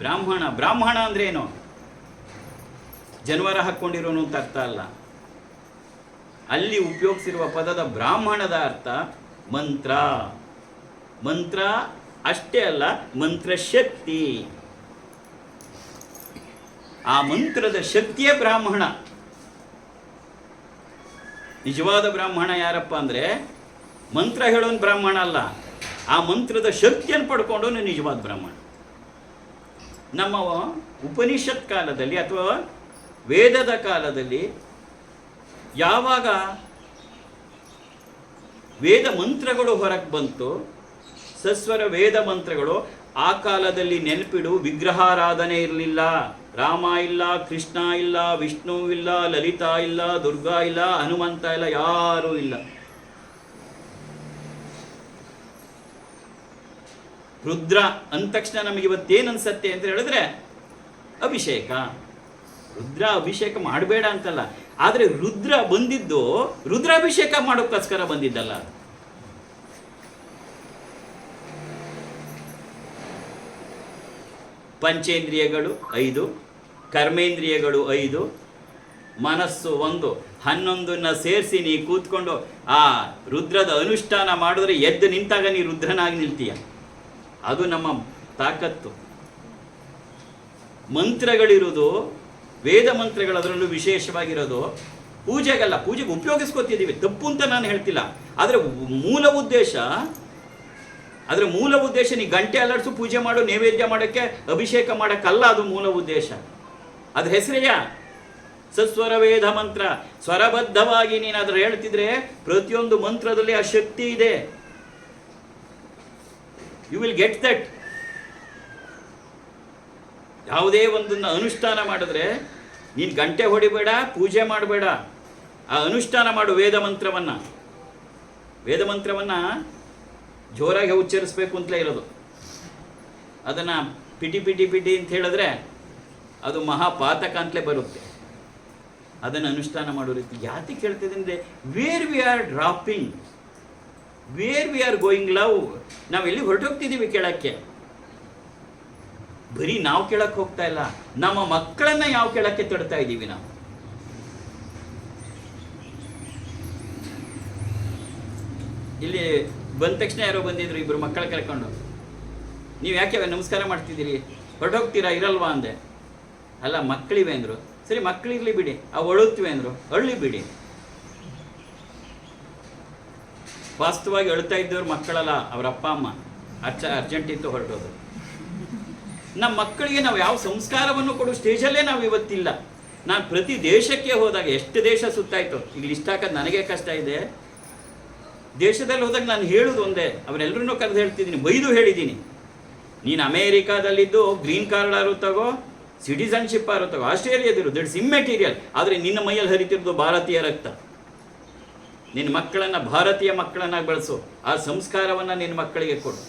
ಬ್ರಾಹ್ಮಣ. ಬ್ರಾಹ್ಮಣ ಅಂದ್ರೆ ಏನು? ಜನವರ ಹಾಕ್ಕೊಂಡಿರೋನು ಅಂತ ಅರ್ಥ ಅಲ್ಲ. ಅಲ್ಲಿ ಉಪಯೋಗಿಸಿರುವ ಪದದ ಬ್ರಾಹ್ಮಣದ ಅರ್ಥ ಮಂತ್ರ. ಮಂತ್ರ ಅಷ್ಟೇ ಅಲ್ಲ, ಮಂತ್ರಶಕ್ತಿ. ಆ ಮಂತ್ರದ ಶಕ್ತಿಯೇ ಬ್ರಾಹ್ಮಣ. ನಿಜವಾದ ಬ್ರಾಹ್ಮಣ ಯಾರಪ್ಪ ಅಂದರೆ ಮಂತ್ರ ಹೇಳೋನು ಬ್ರಾಹ್ಮಣ ಅಲ್ಲ, ಆ ಮಂತ್ರದ ಶಕ್ತಿಯನ್ನು ಪಡ್ಕೊಂಡವನು ನಿಜವಾದ ಬ್ರಾಹ್ಮಣ. ನಮ್ಮ ಉಪನಿಷತ್ ಕಾಲದಲ್ಲಿ ಅಥವಾ ವೇದದ ಕಾಲದಲ್ಲಿ ಯಾವಾಗ ವೇದ ಮಂತ್ರಗಳು ಹೊರಗೆ ಬಂತು, ಸಸ್ವರ ವೇದ ಮಂತ್ರಗಳು, ಆ ಕಾಲದಲ್ಲಿ ನೆನಪಿಡು, ವಿಗ್ರಹಾರಾಧನೆ ಇರಲಿಲ್ಲ. ರಾಮ ಇಲ್ಲ, ಕೃಷ್ಣ ಇಲ್ಲ, ವಿಷ್ಣು ಇಲ್ಲ, ಲಲಿತಾ ಇಲ್ಲ, ದುರ್ಗಾ ಇಲ್ಲ, ಹನುಮಂತ ಇಲ್ಲ, ಯಾರೂ ಇಲ್ಲ. ರುದ್ರ ಅಂದ ತಕ್ಷಣ ನಮಗೆ ಇವತ್ತೇನು ಅನ್ಸತ್ತೆ ಅಂತ ಹೇಳಿದ್ರೆ ಅಭಿಷೇಕ. ರುದ್ರ ಅಭಿಷೇಕ ಮಾಡಬೇಡ ಅಂತಲ್ಲ, ಆದರೆ ರುದ್ರ ಬಂದಿದ್ದು ರುದ್ರಾಭಿಷೇಕ ಮಾಡೋಕ್ಕೋಸ್ಕರ ಬಂದಿದ್ದಲ್ಲ. ಪಂಚೇಂದ್ರಿಯಗಳು 5, ಕರ್ಮೇಂದ್ರಿಯಗಳು 5, ಮನಸ್ಸು 1, 11ನ್ನ ಸೇರಿಸಿ ನೀ ಕೂತ್ಕೊಂಡು ಆ ರುದ್ರದ ಅನುಷ್ಠಾನ ಮಾಡಿದ್ರೆ ಎದ್ದು ನಿಂತಾಗ ನೀ ರುದ್ರನಾಗಿ ನಿಲ್ತೀಯ. ಅದು ನಮ್ಮ ತಾಕತ್ತು. ಮಂತ್ರಗಳಿರೋದು, ವೇದ ಮಂತ್ರಗಳು ಅದರಲ್ಲೂ ವಿಶೇಷವಾಗಿರೋದು ಪೂಜೆಗಲ್ಲ. ಪೂಜೆಗೆ ಉಪಯೋಗಿಸ್ಕೊತಿದ್ದೀವಿ, ತಪ್ಪು ಅಂತ ನಾನು ಹೇಳ್ತಿಲ್ಲ. ಆದರೆ ಮೂಲ ಉದ್ದೇಶ ನೀ ಗಂಟೆ ಅಲರ್ಸು, ಪೂಜೆ ಮಾಡು, ನೈವೇದ್ಯ ಮಾಡೋಕ್ಕೆ, ಅಭಿಷೇಕ ಮಾಡೋಕ್ಕಲ್ಲ. ಅದು ಮೂಲ ಉದ್ದೇಶ. ಅದ್ರ ಹೆಸರೆಯ ಸಸ್ವರ ವೇದ ಮಂತ್ರ. ಸ್ವರಬದ್ಧವಾಗಿ ನೀನು ಅದ್ರ ಹೇಳ್ತಿದ್ರೆ ಪ್ರತಿಯೊಂದು ಮಂತ್ರದಲ್ಲಿ ಆ ಶಕ್ತಿ ಇದೆ. You will get that. ಯಾವುದೇ ಒಂದನ್ನು ಅನುಷ್ಠಾನ ಮಾಡಿದ್ರೆ ನೀನು ಗಂಟೆ ಹೊಡಿಬೇಡ, ಪೂಜೆ ಮಾಡಬೇಡ, ಆ ಅನುಷ್ಠಾನ ಮಾಡು. ವೇದ ಮಂತ್ರವನ್ನು ಜೋರಾಗಿ ಉಚ್ಚರಿಸ್ಬೇಕು ಅಂತಲೇ ಇರೋದು. ಅದನ್ನು ಪಿಟಿ ಅಂತ ಹೇಳಿದ್ರೆ ಅದು ಮಹಾಪಾತಕ ಅಂತಲೇ ಬರುತ್ತೆ. ಅದನ್ನು ಅನುಷ್ಠಾನ ಮಾಡೋ ರೀತಿ ಯಾತಿ ಕೇಳ್ತಿದೆ ಅಂದರೆ, where we are dropping, where we are going love. ನಾವೆಲ್ಲಿ ಹೊರಟೋಗ್ತಿದ್ದೀವಿ ಕೇಳಕ್ಕೆ? ಬರೀ ನಾವು ಕೇಳಕ್ಕೆ ಹೋಗ್ತಾ ಇಲ್ಲ, ನಮ್ಮ ಮಕ್ಕಳನ್ನ ಯಾವ ಕೇಳಕ್ಕೆ ತಡ್ತಾ ಇದ್ದೀವಿ ನಾವು. ಇಲ್ಲಿ ಬಂದ ತಕ್ಷಣ ಯಾರೋ ಬಂದಿದ್ರು, 2 ಮಕ್ಕಳ ಕರ್ಕೊಂಡು. ನೀವು ಯಾಕೆ ನಮಸ್ಕಾರ ಮಾಡ್ತಿದ್ದೀರಿ, ಹೊರಟೋಗ್ತೀರಾ ಇರಲ್ವಾ ಅಂದೆ. ಅಲ್ಲ, ಮಕ್ಕಳಿವೆ ಅಂದರು. ಸರಿ, ಮಕ್ಕಳಿರ್ಲಿ ಬಿಡಿ, ಅವು ಅಳುತ್ವೆ ಅಂದರು. ಅಳ್ಳಿ ಬಿಡಿ. ವಾಸ್ತವವಾಗಿ ಅಳ್ತಾ ಇದ್ದವ್ರು ಮಕ್ಕಳಲ್ಲ, ಅವರ ಅಪ್ಪ ಅಮ್ಮ. ಅರ್ಜೆಂಟ್ ಇತ್ತು, ಹೊರಟೋದು. ನಮ್ಮ ಮಕ್ಕಳಿಗೆ ನಾವು ಯಾವ ಸಂಸ್ಕಾರವನ್ನು ಕೊಡೋ ಸ್ಟೇಜಲ್ಲೇ ನಾವು ಇವತ್ತಿಲ್ಲ. ನಾನು ಪ್ರತಿ ದೇಶಕ್ಕೆ ಹೋದಾಗ, ಎಷ್ಟು ದೇಶ ಸುತ್ತಾಯ್ತು, ಈಗ ಲಿಸ್ಟ್ ಹಾಕೋದು ನನಗೆ ಕಷ್ಟ ಇದೆ. ದೇಶದಲ್ಲಿ ಹೋದಾಗ ನಾನು ಹೇಳೋದು ಒಂದೇ, ಅವರೆಲ್ಲರೂ ಕರೆದು ಹೇಳ್ತಿದ್ದೀನಿ, ಬೈದು ಹೇಳಿದ್ದೀನಿ. ನೀನು ಅಮೇರಿಕಾದಲ್ಲಿದ್ದು ಗ್ರೀನ್ ಕಾರ್ಡ್ ಆರು ತಗೋ, ಸಿಟಿಸನ್ಶಿಪ್ ಆರು ತಗೋ, ಆಸ್ಟ್ರೇಲಿಯಾದಿರು, ದಟ್ಸ್ ಇಮ್ಮೆಟೀರಿಯಲ್. ಆದರೆ ನಿನ್ನ ಮೈಯಲ್ಲಿ ಹರಿತಿರೋದು ಭಾರತೀಯ ರಕ್ತ. ನಿನ್ನ ಮಕ್ಕಳನ್ನು ಭಾರತೀಯ ಮಕ್ಕಳನ್ನಾಗಿ ಬೆಳೆಸು. ಆ ಸಂಸ್ಕಾರವನ್ನು ನಿನ್ನ ಮಕ್ಕಳಿಗೆ ಕೊಡು.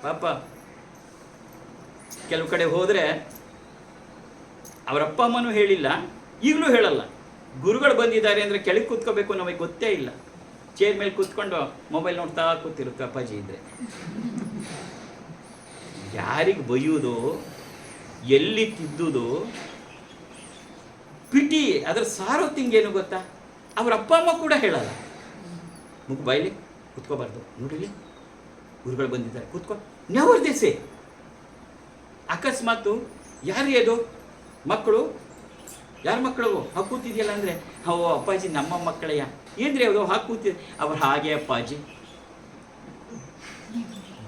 ಪಾಪ ಕೆಲವು ಕಡೆ ಹೋದರೆ ಅವರಪ್ಪ ಅಮ್ಮನೂ ಹೇಳಿಲ್ಲ, ಈಗಲೂ ಹೇಳಲ್ಲ. ಗುರುಗಳು ಬಂದಿದ್ದಾರೆ ಅಂದರೆ ಕೆಳಗೆ ಕೂತ್ಕೋಬೇಕು ನಮಗೆ ಗೊತ್ತೇ ಇಲ್ಲ. ಚೇರ್ ಮೇಲೆ ಕೂತ್ಕೊಂಡು ಮೊಬೈಲ್ ನೋಡ್ತಾ ಕೂತಿರುತ್ತೆ ಅಪ್ಪಾಜಿ ಇದ್ದರೆ. ಯಾರಿಗೆ ಬೈಯೋದು, ಎಲ್ಲಿ ತಿದ್ದುದು, ಪಿಟಿ. ಅದರ ಸಾರೋತಿಂಗೇನು ಗೊತ್ತಾ? ಅವ್ರ ಅಪ್ಪ ಅಮ್ಮ ಕೂಡ ಹೇಳಲ್ಲ. ಮುಖ ಬಾಯ್ಲಿ ಕೂತ್ಕೋಬಾರ್ದು, ನೋಡಿಲಿ ಗುರುಗಳು ಬಂದಿದ್ದಾರೆ ಕೂತ್ಕೋ, ನೆವರ್ ದೇ ಸೇ. ಅಕಸ್ಮಾತು ಯಾರೇ ಅದು ಮಕ್ಕಳು, ಯಾರ ಮಕ್ಕಳು ಹಾಗೆ ಕೂತಿದೆಯಲ್ಲ ಅಂದರೆ, ಅವು ಅಪ್ಪಾಜಿ ನಮ್ಮ ಮಕ್ಕಳೆಯ. ಏನ್ರಿ ಅವರು ಹಾಗೆ ಕೂತಿದ್ದೆ? ಅವ್ರು ಹಾಗೆ ಅಪ್ಪಾಜಿ.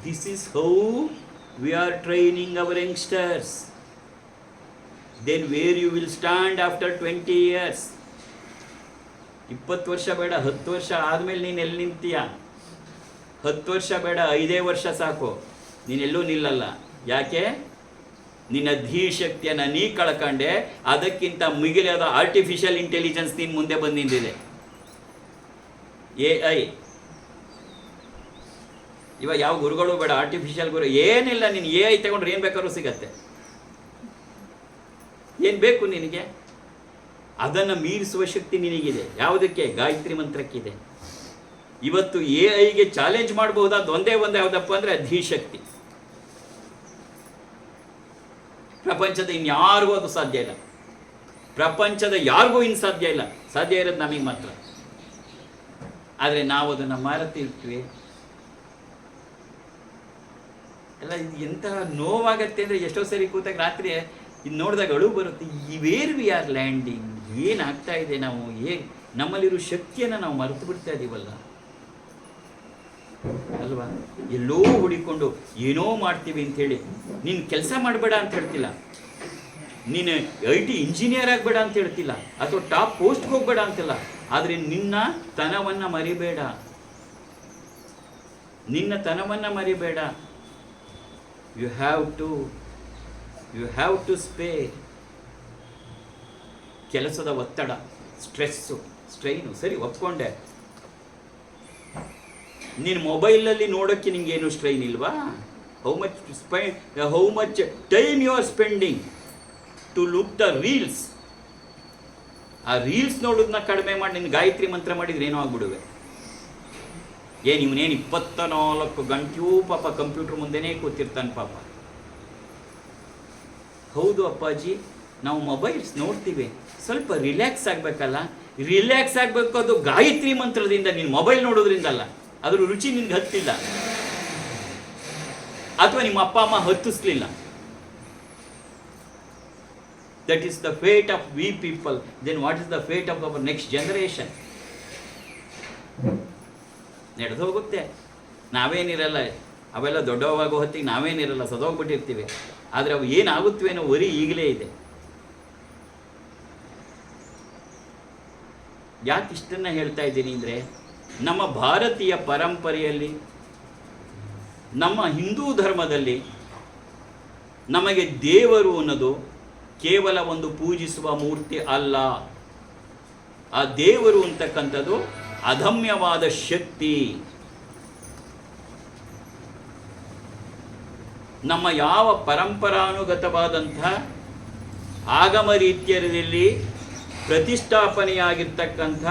This is how we are training our youngsters. Then where you will stand after 20 years. 20 ವರ್ಷ ಬೇಡ, 10 ವರ್ಷ ಆದಮೇಲೆ ನೀನು ಎಲ್ಲಿ ನಿಂತೀಯ? 10 ವರ್ಷ ಬೇಡ, 5 ವರ್ಷ ಸಾಕು, ನೀನೆಲ್ಲೂ ನಿಲ್ಲಲ್ಲ. ಯಾಕೆ? ನಿನ್ನ ಧೀಶಕ್ತಿಯನ್ನು ನೀ ಕಳ್ಕೊಂಡೆ. ಅದಕ್ಕಿಂತ ಮಿಗಿಲಾದ ಆರ್ಟಿಫಿಷಿಯಲ್ ಇಂಟೆಲಿಜೆನ್ಸ್ ನೀನು ಮುಂದೆ ಬಂದು ನಿಂತಿದೆ, AI. ಇವಾಗ ಯಾವ ಗುರುಗಳು ಬೇಡ, ಆರ್ಟಿಫಿಷಿಯಲ್ ಗುರು ಏನಿಲ್ಲ. ನೀನು AI ತಗೊಂಡ್ರೆ ಏನು ಬೇಕಾದ್ರೂ ಸಿಗತ್ತೆ. ಏನು ಬೇಕು ನಿನಗೆ? ಅದನ್ನು ಮೀರಿಸುವ ಶಕ್ತಿ ನಿನಗಿದೆ. ಯಾವುದಕ್ಕೆ? ಗಾಯತ್ರಿ ಮಂತ್ರಕ್ಕಿದೆ. ಇವತ್ತು AI ಚಾಲೆಂಜ್ ಮಾಡಬಹುದಾದ ಒಂದೇ ಯಾವುದಪ್ಪ ಅಂದರೆ ಧೀಶಕ್ತಿ. ಪ್ರಪಂಚದ ಇನ್ಯಾರಿಗೂ ಅದು ಸಾಧ್ಯ ಇಲ್ಲ. ಪ್ರಪಂಚದ ಯಾರಿಗೂ ಇನ್ನು ಸಾಧ್ಯ ಇಲ್ಲ. ಸಾಧ್ಯ ಇರೋದು ನಮಗೆ ಮಾತ್ರ. ಆದರೆ ನಾವು ಅದನ್ನು ಮಾರುತ್ತಿರ್ತೀವಿ. ಎಲ್ಲ ಇದು ಎಂಥ ನೋವಾಗತ್ತೆ ಅಂದರೆ, ಎಷ್ಟೋ ಸರಿ ಕೂತಾಗ ರಾತ್ರಿ ಇದು ನೋಡಿದಾಗ ಅಳು ಬರುತ್ತೆ. ವೇರ್ ವಿ ಆರ್ ಲ್ಯಾಂಡಿಂಗ್, ಏನಾಗ್ತಾ ಇದೆ? ನಾವು ನಮ್ಮಲ್ಲಿರೋ ಶಕ್ತಿಯನ್ನು ನಾವು ಮರೆತು ಬಿಡ್ತಾ ಇದ್ದೀವಲ್ಲ ಅಲ್ವಾ? ಎಲ್ಲೋ ಹುಡಿಕೊಂಡು ಏನೋ ಮಾಡ್ತೀವಿ ಅಂಥೇಳಿ. ನೀನು ಕೆಲಸ ಮಾಡಬೇಡ ಅಂತ ಹೇಳ್ತಿಲ್ಲ, ನೀನು IT ಇಂಜಿನಿಯರ್ ಆಗಬೇಡ ಅಂತ ಹೇಳ್ತಿಲ್ಲ, ಅಥವಾ ಟಾಪ್ ಪೋಸ್ಟ್ಗೆ ಹೋಗಬೇಡ ಅಂತಿಲ್ಲ. ಆದರೆ ನಿನ್ನ ತನವನ್ನು ಮರಿಬೇಡ, ನಿನ್ನ ತನವನ್ನು ಮರಿಬೇಡ. You have to spare. ಕೆಲಸದ ಒತ್ತಡ, ಸ್ಟ್ರೈನು ಸರಿ ಒಪ್ಕೊಂಡೆ. ನೀನು ಮೊಬೈಲಲ್ಲಿ ನೋಡೋಕ್ಕೆ ನಿಂಗೇನು ಸ್ಟ್ರೈನ್ ಇಲ್ವಾ? How much time you are spending to look the reels. ಆ ರೀಲ್ಸ್ ನೋಡೋದನ್ನ ಕಡಿಮೆ ಮಾಡಿ ನಿನ್ನ ಗಾಯತ್ರಿ ಮಂತ್ರ ಮಾಡಿದ್ರೆ ಏನೋ ಆಗ್ಬಿಡುವೆ. ಇವನೇನು 24 ಗಂಟೆಯೂ ಪಾಪ ಕಂಪ್ಯೂಟರ್ ಮುಂದೆನೇ ಕೂತಿರ್ತಾನೆ ಪಾಪ. ಹೌದು ಅಪ್ಪಾಜಿ, ನಾವು ಮೊಬೈಲ್ಸ್ ನೋಡ್ತೀವಿ, ಸ್ವಲ್ಪ ರಿಲ್ಯಾಕ್ಸ್ ಆಗಬೇಕಲ್ಲ. ರಿಲ್ಯಾಕ್ಸ್ ಆಗಬೇಕು, ಅದು ಗಾಯತ್ರಿ ಮಂತ್ರದಿಂದ, ನೀನು ಮೊಬೈಲ್ ನೋಡೋದ್ರಿಂದಲ್ಲ. ಅದ್ರ ರುಚಿ ನಿನ್ಗೆ ಹತ್ತಿಲ್ಲ, ಅಥವಾ ನಿಮ್ಮ ಅಪ್ಪ ಅಮ್ಮ ಹತ್ತಿಸ್ಲಿಲ್ಲ. That is the fate of we people. Then what is the fate of our next generation? ನಡೆದು ಹೋಗುತ್ತೆ. ನಾವೇನಿರಲ್ಲ, ಅವೆಲ್ಲ ದೊಡ್ಡವಾಗೋ ಹೊತ್ತಿಗೆ ನಾವೇನಿರಲ್ಲ, ಸದೋಗ್ಬಿಟ್ಟಿರ್ತೀವಿ. ಆದರೆ ಅವು ಏನಾಗುತ್ತವೆ ಅನ್ನೋ ವರಿ ಈಗಲೇ ಇದೆ. ಯಾಕೆ ಇಷ್ಟನ್ನು ಹೇಳ್ತಾ ಇದ್ದೀನಿ ಅಂದರೆ, ನಮ್ಮ ಭಾರತೀಯ ಪರಂಪರೆಯಲ್ಲಿ, ನಮ್ಮ ಹಿಂದೂ ಧರ್ಮದಲ್ಲಿ ನಮಗೆ ದೇವರು ಅನ್ನೋದು ಕೇವಲ ಒಂದು ಪೂಜಿಸುವ ಮೂರ್ತಿ ಅಲ್ಲ. ಆ ದೇವರು ಅಂತಕ್ಕಂಥದ್ದು ಅದಮ್ಯವಾದ ಶಕ್ತಿ. ನಮ್ಮ ಯಾವ ಪರಂಪರಾನುಗತವಾದಂಥ ಆಗಮ ರೀತಿಯಲ್ಲಿ ಪ್ರತಿಷ್ಠಾಪನೆಯಾಗಿರ್ತಕ್ಕಂಥ,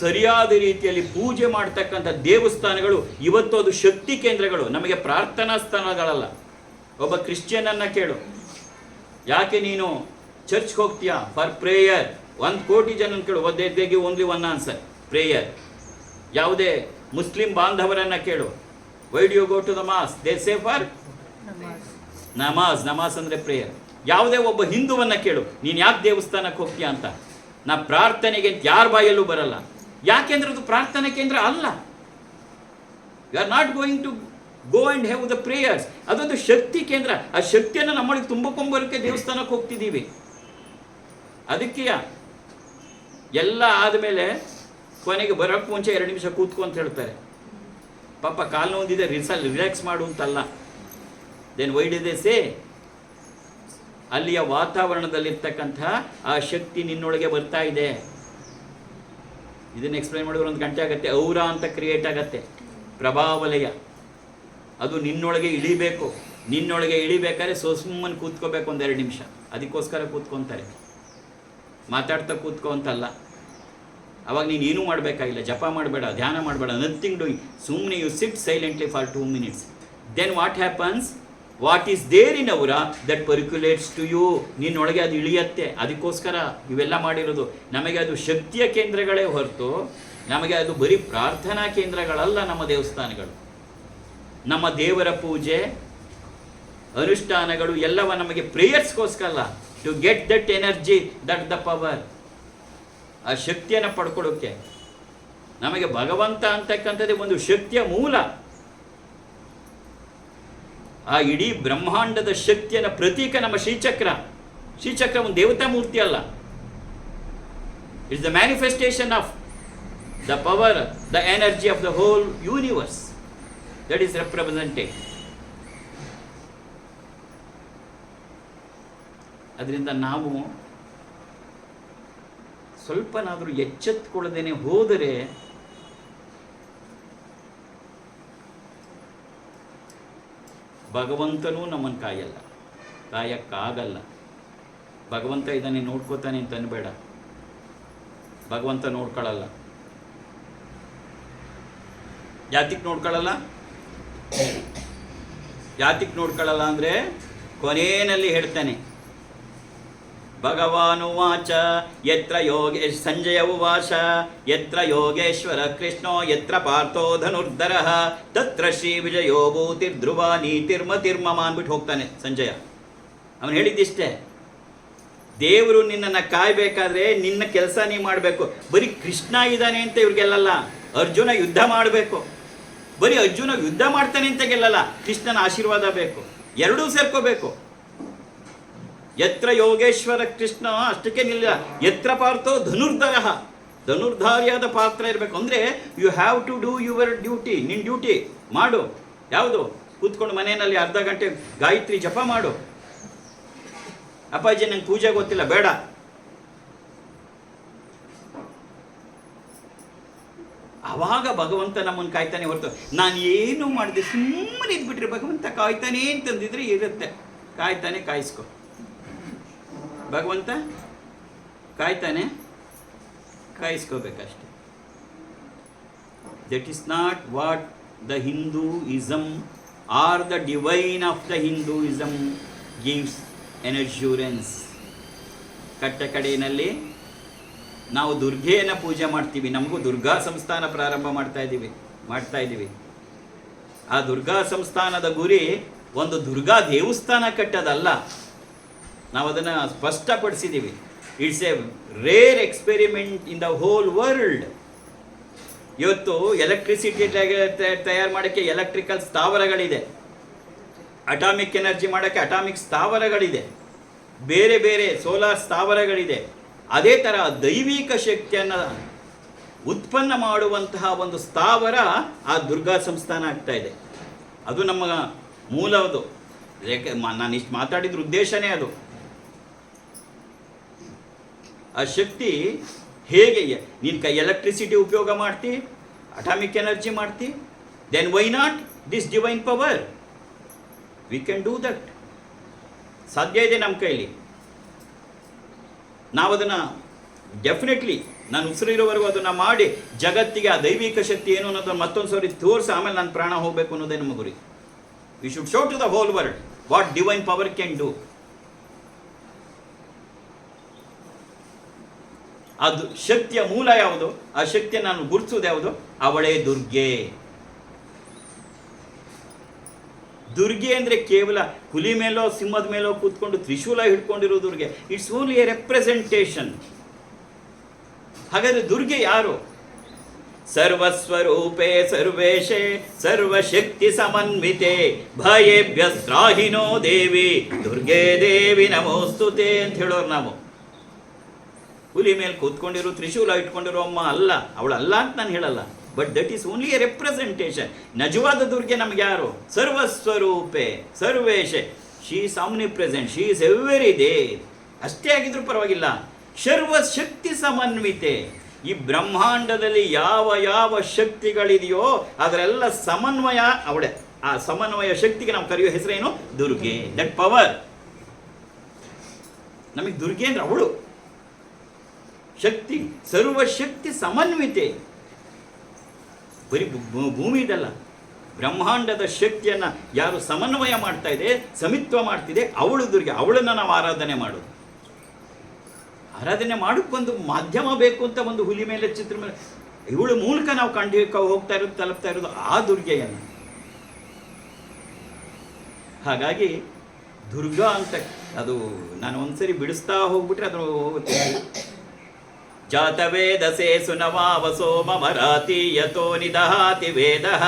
ಸರಿಯಾದ ರೀತಿಯಲ್ಲಿ ಪೂಜೆ ಮಾಡ್ತಕ್ಕಂಥ ದೇವಸ್ಥಾನಗಳು ಇವತ್ತು ಅದು ಶಕ್ತಿ ಕೇಂದ್ರಗಳು, ನಮಗೆ ಪ್ರಾರ್ಥನಾ ಸ್ಥಾನಗಳಲ್ಲ. ಒಬ್ಬ ಕ್ರಿಶ್ಚಿಯನನ್ನು ಕೇಳು, ಯಾಕೆ ನೀನು ಚರ್ಚ್ಗೆ ಹೋಗ್ತೀಯಾ? For prayer. 1 ಕೋಟಿ ಜನ ಕೇಳು, they give only one answer, prayer. ಯಾವುದೇ ಮುಸ್ಲಿಂ ಬಾಂಧವರನ್ನು ಕೇಳು, why do you go to the mosque? They say for ನಮಾಜ್. ನಮಾಜ್ ಅಂದರೆ ಪ್ರೇಯರ್. ಯಾವುದೇ ಒಬ್ಬ ಹಿಂದುವನ್ನು ಕೇಳು, ನೀನು ಯಾಕೆ ದೇವಸ್ಥಾನಕ್ಕೆ ಹೋಗ್ತೀಯಾ ಅಂತ. ನಾ ಪ್ರಾರ್ಥನೆಗೆ ಯಾರ ಬಾಯಲ್ಲೂ ಬರಲ್ಲ. ಯಾಕೆಂದ್ರೆ ಅದು ಪ್ರಾರ್ಥನಾ ಕೇಂದ್ರ ಅಲ್ಲ. You are not going to go and have the prayers. ಅದೊಂದು ಶಕ್ತಿ ಕೇಂದ್ರ. ಆ ಶಕ್ತಿಯನ್ನು ನಮ್ಮೊಳಗೆ ತುಂಬಿಕೊಂಬರೋಕ್ಕೆ ದೇವಸ್ಥಾನಕ್ಕೆ ಹೋಗ್ತಿದ್ದೀವಿ. ಅದಕ್ಕೆ ಎಲ್ಲ ಆದಮೇಲೆ ಕೊನೆಗೆ ಬರೋಕ್ಕೆ ಮುಂಚೆ 2 ನಿಮಿಷ ಕೂತ್ಕೊ ಅಂತ ಹೇಳ್ತಾರೆ. ಪಾಪ ಕಾಲು ನೋವಿದೆ, ರಿಲ್ಯಾಕ್ಸ್ ಮಾಡು ಅಂತಲ್ಲ. Then why do they say? ಅಲ್ಲಿಯ ವಾತಾವರಣದಲ್ಲಿರ್ತಕ್ಕಂಥ ಆ ಶಕ್ತಿ ನಿನ್ನೊಳಗೆ ಬರ್ತಾ ಇದೆ. ಇದನ್ನು ಎಕ್ಸ್ಪ್ಲೈನ್ ಮಾಡಿದ್ರೆ 1 ಗಂಟೆ ಆಗುತ್ತೆ. ಔರ ಅಂತ ಕ್ರಿಯೇಟ್ ಆಗತ್ತೆ, ಪ್ರಭಾವಲಯ. ಅದು ನಿನ್ನೊಳಗೆ ಇಳಿಬೇಕು. ನಿನ್ನೊಳಗೆ ಇಳಿಬೇಕಾದ್ರೆ ಸುಮ್ಮನೆ ಕೂತ್ಕೋಬೇಕು 1-2 ನಿಮಿಷ. ಅದಕ್ಕೋಸ್ಕರ ಕೂತ್ಕೊತಾರೆ, ಮಾತಾಡ್ತಾ ಕೂತ್ಕೊ ಅಂತಲ್ಲ. ಅವಾಗ ನೀನು ಏನೂ ಮಾಡಬೇಕಾಗಿಲ್ಲ, ಜಪ ಮಾಡಬೇಡ, ಧ್ಯಾನ ಮಾಡಬೇಡ, ನಥಿಂಗ್ ಡೂಯಿಂಗ್. ಸುಮ್ಮನೆ you sit silently for 2 minutes. Then what happens? What is there in ಅವರ ದಟ್ ಪರ್ಕ್ಯುಲೇಟ್ಸ್ ಟು ಯು. ನಿನ್ನೊಳಗೆ ಅದು ಇಳಿಯತ್ತೆ. ಅದಕ್ಕೋಸ್ಕರ ಇವೆಲ್ಲ ಮಾಡಿರೋದು. ನಮಗೆ ಅದು ಶಕ್ತಿಯ ಕೇಂದ್ರಗಳೇ ಹೊರತು ನಮಗೆ ಅದು ಬರೀ ಪ್ರಾರ್ಥನಾ ಕೇಂದ್ರಗಳಲ್ಲ. ನಮ್ಮ ದೇವಸ್ಥಾನಗಳು, ನಮ್ಮ ದೇವರ ಪೂಜೆ ಅನುಷ್ಠಾನಗಳು ಎಲ್ಲವ ನಮಗೆ ಪ್ರೇಯರ್ಸ್ಗೋಸ್ಕರ, to get that energy, that the power. ಆ ಶಕ್ತಿಯನ್ನು ಪಡ್ಕೊಳ್ಳೋಕ್ಕೆ ನಮಗೆ ಭಗವಂತ ಅಂತಕ್ಕಂಥದ್ದೇ ಒಂದು ಶಕ್ತಿಯ ಮೂಲ. ಆ ಇಡೀ ಬ್ರಹ್ಮಾಂಡದ ಶಕ್ತಿಯನ್ನು ಪ್ರತೀಕ ನಮ್ಮ ಶ್ರೀಚಕ್ರ. ಶ್ರೀಚಕ್ರ ಒಂದು ದೇವತಾ ಮೂರ್ತಿ ಅಲ್ಲ. It's the manifestation of the power, the energy of the whole universe that is represented. ಅದರಿಂದ ನಾವು ಸ್ವಲ್ಪನಾದರೂ ಎಚ್ಚೆತ್ತುಕೊಳ್ಳದೇನೆ ಹೋದರೆ ಭಗವಂತನೂ ನಮ್ಮನ್ನು ಕಾಯಲ್ಲ. ಕಾಯಕ್ಕಾಗಲ್ಲ. ಭಗವಂತ ಇದನ್ನೇ ನೋಡ್ಕೋತಾನೆ ಅಂತ ಅನ್ಬೇಡ. ಭಗವಂತ ನೋಡ್ಕೊಳ್ಳಲ್ಲ. ಯಾತಿಗೆ ನೋಡ್ಕೊಳ್ಳಲ್ಲ ಅಂದರೆ ಕೊನೆಯಲ್ಲಿ ಹೇಳ್ತಾನೆ, ಭಗವಾನು ವಾಚ ಯತ್ರ ಸಂಜಯ ಉವಾಚ ಯತ್ರ ಯೋಗೇಶ್ವರ ಕೃಷ್ಣೋ ಯತ್ರ ಪಾರ್ಥೋ ಧನುರ್ಧರ ತತ್ರ ಶ್ರೀ ವಿಜಯೋ ಭೂತಿರ್ಧ್ರುವ ನೀತಿರ್ಮತಿರ್ಮಮ ಅಂದ್ಬಿಟ್ಟು ಹೋಗ್ತಾನೆ ಸಂಜಯ. ಅವನು ಹೇಳಿದ್ದಿಷ್ಟೇ, ದೇವರು ನಿನ್ನನ್ನು ಕಾಯಬೇಕಾದ್ರೆ ನಿನ್ನ ಕೆಲಸ ನೀ ಮಾಡಬೇಕು. ಬರೀ ಕೃಷ್ಣ ಇದ್ದಾನೆ ಅಂತ ಇವ್ರಿಗೆಲ್ಲಲ್ಲ, ಅರ್ಜುನ ಯುದ್ಧ ಮಾಡಬೇಕು. ಬರೀ ಅರ್ಜುನ ಯುದ್ಧ ಮಾಡ್ತಾನೆ ಅಂತ ಗೆಲ್ಲಲ್ಲ, ಕೃಷ್ಣನ ಆಶೀರ್ವಾದ ಬೇಕು. ಎರಡೂ ಸೇರ್ಕೋಬೇಕು. ಯತ್ರ ಯೋಗೇಶ್ವರ ಕೃಷ್ಣ ಅಷ್ಟಕ್ಕೆ ನಿಲ್ಲ, ಯತ್ರ ಪಾರ್ಥೋ ಧನುರ್ಧರ, ಧನುರ್ಧಾರಿಯಾದ ಪಾತ್ರ ಇರಬೇಕು. ಅಂದರೆ you have to do your duty. ನಿನ್ನ ಡ್ಯೂಟಿ ಮಾಡು. ಯಾವುದು? ಕೂತ್ಕೊಂಡು ಮನೆಯಲ್ಲಿ ಅರ್ಧ ಗಂಟೆ ಗಾಯತ್ರಿ ಜಪ ಮಾಡು. ಅಪ್ಪಾಜಿ ನಂಗೆ ಪೂಜೆ ಗೊತ್ತಿಲ್ಲ, ಬೇಡ. ಆವಾಗ ಭಗವಂತ ನಮ್ಮನ್ನು ಕಾಯ್ತಾನೆ ಹೊರತು ನಾನು ಏನು ಮಾಡಿದೆ ಸುಮ್ಮನೆ ಇದ್ಬಿಟ್ರೆ ಭಗವಂತ ಕಾಯ್ತಾನೆ ಅಂತಂದಿದ್ರೆ ಇರುತ್ತೆ. ಕಾಯ್ತಾನೆ, ಕಾಯಿಸ್ಕೊ. ಭಗವಂತ ಕಾಯ್ತಾನೆ, ಕಾಯಿಸ್ಕೋಬೇಕಷ್ಟೆ. That is not what the Hinduism are the divine of the Hinduism gives an assurance. ಕಟ್ಟ ಕಡೆಯಲ್ಲಿ ನಾವು ದುರ್ಗೆಯನ್ನು ಪೂಜೆ ಮಾಡ್ತೀವಿ. ನಮಗೂ ದುರ್ಗಾ ಸಂಸ್ಥಾನ ಪ್ರಾರಂಭ ಮಾಡ್ತಾ ಇದ್ದೀವಿ. ಆ ದುರ್ಗಾ ಸಂಸ್ಥಾನದ ಗುರಿ ಒಂದು ದುರ್ಗಾ ದೇವಸ್ಥಾನ ಕಟ್ಟೋದಲ್ಲ. ನಾವು ಅದನ್ನು ಸ್ಪಷ್ಟಪಡಿಸಿದ್ದೀವಿ. It's a rare experiment in the whole world. ಇವತ್ತು ಎಲೆಕ್ಟ್ರಿಸಿಟಿ ತಯಾರು ಮಾಡೋಕ್ಕೆ ಎಲೆಕ್ಟ್ರಿಕಲ್ ಸ್ಥಾವರಗಳಿದೆ, ಅಟಾಮಿಕ್ ಎನರ್ಜಿ ಮಾಡೋಕ್ಕೆ ಅಟಾಮಿಕ್ ಸ್ಥಾವರಗಳಿದೆ, ಬೇರೆ ಬೇರೆ ಸೋಲಾರ್ ಸ್ಥಾವರಗಳಿದೆ. ಅದೇ ಥರ ದೈವಿಕ ಶಕ್ತಿಯನ್ನು ಉತ್ಪನ್ನ ಮಾಡುವಂತಹ ಒಂದು ಸ್ಥಾವರ ಆ ದುರ್ಗಾ ಸಂಸ್ಥಾನ ಆಗ್ತಾ ಇದೆ. ಅದು ನಮ್ಮ ಮೂಲದು. ನಾನು ಇಷ್ಟು ಮಾತಾಡಿದ್ರ ಉದ್ದೇಶನೇ ಅದು. ಆ ಶಕ್ತಿ ಹೇಗೆ ನೀನು ಎಲೆಕ್ಟ್ರಿಸಿಟಿ ಉಪಯೋಗ ಮಾಡ್ತಿ, ಅಟಾಮಿಕ್ ಎನರ್ಜಿ ಮಾಡ್ತಿ, then why not this divine power? We can do that. ಸಾಧ್ಯ ಇದೆ ನಮ್ಮ ಕೈಲಿ. ನಾವು ಅದನ್ನು ಡೆಫಿನೆಟ್ಲಿ, ನಾನು ಉಸಿರಿರೋವರೆಗೂ ಅದನ್ನು ಮಾಡಿ ಜಗತ್ತಿಗೆ ಆ ದೈವಿಕ ಶಕ್ತಿ ಏನು ಅನ್ನೋದನ್ನು ಮತ್ತೊಂದು ಸಾರಿ ತೋರಿಸಿ ಆಮೇಲೆ ನನ್ನ ಪ್ರಾಣ ಹೋಗಬೇಕು ಅನ್ನೋದೇ ನಮ್ಮ ಗುರಿ. We should show to the whole world what divine power can do. ಅದು ಶಕ್ತಿಯ ಮೂಲ ಯಾವುದು, ಆ ಶಕ್ತಿಯನ್ನು ನಾನು ಗುರುತಿಸೋದು ಯಾವುದು? ಅವಳೇ ದುರ್ಗೆ. ದುರ್ಗೆ ಅಂದರೆ ಕೇವಲ ಹುಲಿ ಮೇಲೋ ಸಿಂಹದ ಮೇಲೋ ಕೂತ್ಕೊಂಡು ತ್ರಿಶೂಲ ಹಿಡ್ಕೊಂಡಿರೋ Durge. It's only a representation. ಹಾಗಾದರೆ ದುರ್ಗೆ ಯಾರು? ಸರ್ವಸ್ವರೂಪೇ ಸರ್ವೇಶೇ ಸರ್ವಶಕ್ತಿ ಸಮನ್ವಿತೆ ಭಯೇಭ್ಯಸ್ತ್ರಾಹಿನೋ ದೇವಿ ದುರ್ಗೆ ದೇವಿ ನಮೋಸ್ತುತೆ ಅಂತ ಹೇಳೋರು ನಾವು. ಹುಲಿ ಮೇಲೆ ಕೂತ್ಕೊಂಡಿರೋ ತ್ರಿಶೂಲ ಇಟ್ಕೊಂಡಿರೋ ಅಮ್ಮ ಅಲ್ಲ, ಅವಳಲ್ಲ ಅಂತ ನಾನು ಹೇಳಲ್ಲ. But that is only a representation. ನಿಜವಾದ ದುರ್ಗೆ ನಮ್ಗೆ ಯಾರು? ಸರ್ವಸ್ವರೂಪೆ ಸರ್ವೇಶೆ. She is omnipresent, she is every day. ಅಷ್ಟೇ ಆಗಿದ್ರೂ ಪರವಾಗಿಲ್ಲ. ಸರ್ವಶಕ್ತಿ ಸಮನ್ವಿತೆ. ಈ ಬ್ರಹ್ಮಾಂಡದಲ್ಲಿ ಯಾವ ಯಾವ ಶಕ್ತಿಗಳಿದೆಯೋ ಅದರೆಲ್ಲ ಸಮನ್ವಯ ಅವಳೆ. ಆ ಸಮನ್ವಯ ಶಕ್ತಿಗೆ ನಾವು ಕರೆಯೋ ಹೆಸರೇನು? ದುರ್ಗೆ. That power. ನಮಗೆ ದುರ್ಗೆ ಅಂದ್ರೆ ಅವಳು ಶಕ್ತಿ. ಸರ್ವಶಕ್ತಿ ಸಮನ್ವಿತೆ. ಬರೀ ಭೂಮಿ ಇದಲ್ಲ, ಬ್ರಹ್ಮಾಂಡದ ಶಕ್ತಿಯನ್ನು ಯಾರು ಸಮನ್ವಯ ಮಾಡ್ತಾ ಇದೆ, ಸಮಿತ್ವ ಮಾಡ್ತಿದೆ, ಅವಳು ದುರ್ಗೆ. ಅವಳನ್ನು ನಾವು ಆರಾಧನೆ ಮಾಡೋದು. ಆರಾಧನೆ ಮಾಡೋಕ್ಕೊಂದು ಮಾಧ್ಯಮ ಬೇಕು ಅಂತ ಒಂದು ಹುಲಿ ಮೇಲೆ ಚಿತ್ರ ಮೇಲೆ ಇವಳ ಮೂಲಕ ನಾವು ಹೋಗ್ತಾ ಇರೋದು, ತಲುಪ್ತಾ ಇರೋದು ಆ ದುರ್ಗೆಯನ್ನು. ಹಾಗಾಗಿ ದುರ್ಗಾ ಅಂತ ಅದು ನಾನು ಒಂದ್ಸರಿ ಬಿಡಿಸ್ತಾ ಹೋಗ್ಬಿಟ್ರೆ ಅದು ಹೋಗುತ್ತೆ. ಜಾತವೇದಸೆ ಸುನವಾವಸೋ ಮಮರಾತಿ ಯತೋ ನಿದಹಾತಿ ವೇದಃ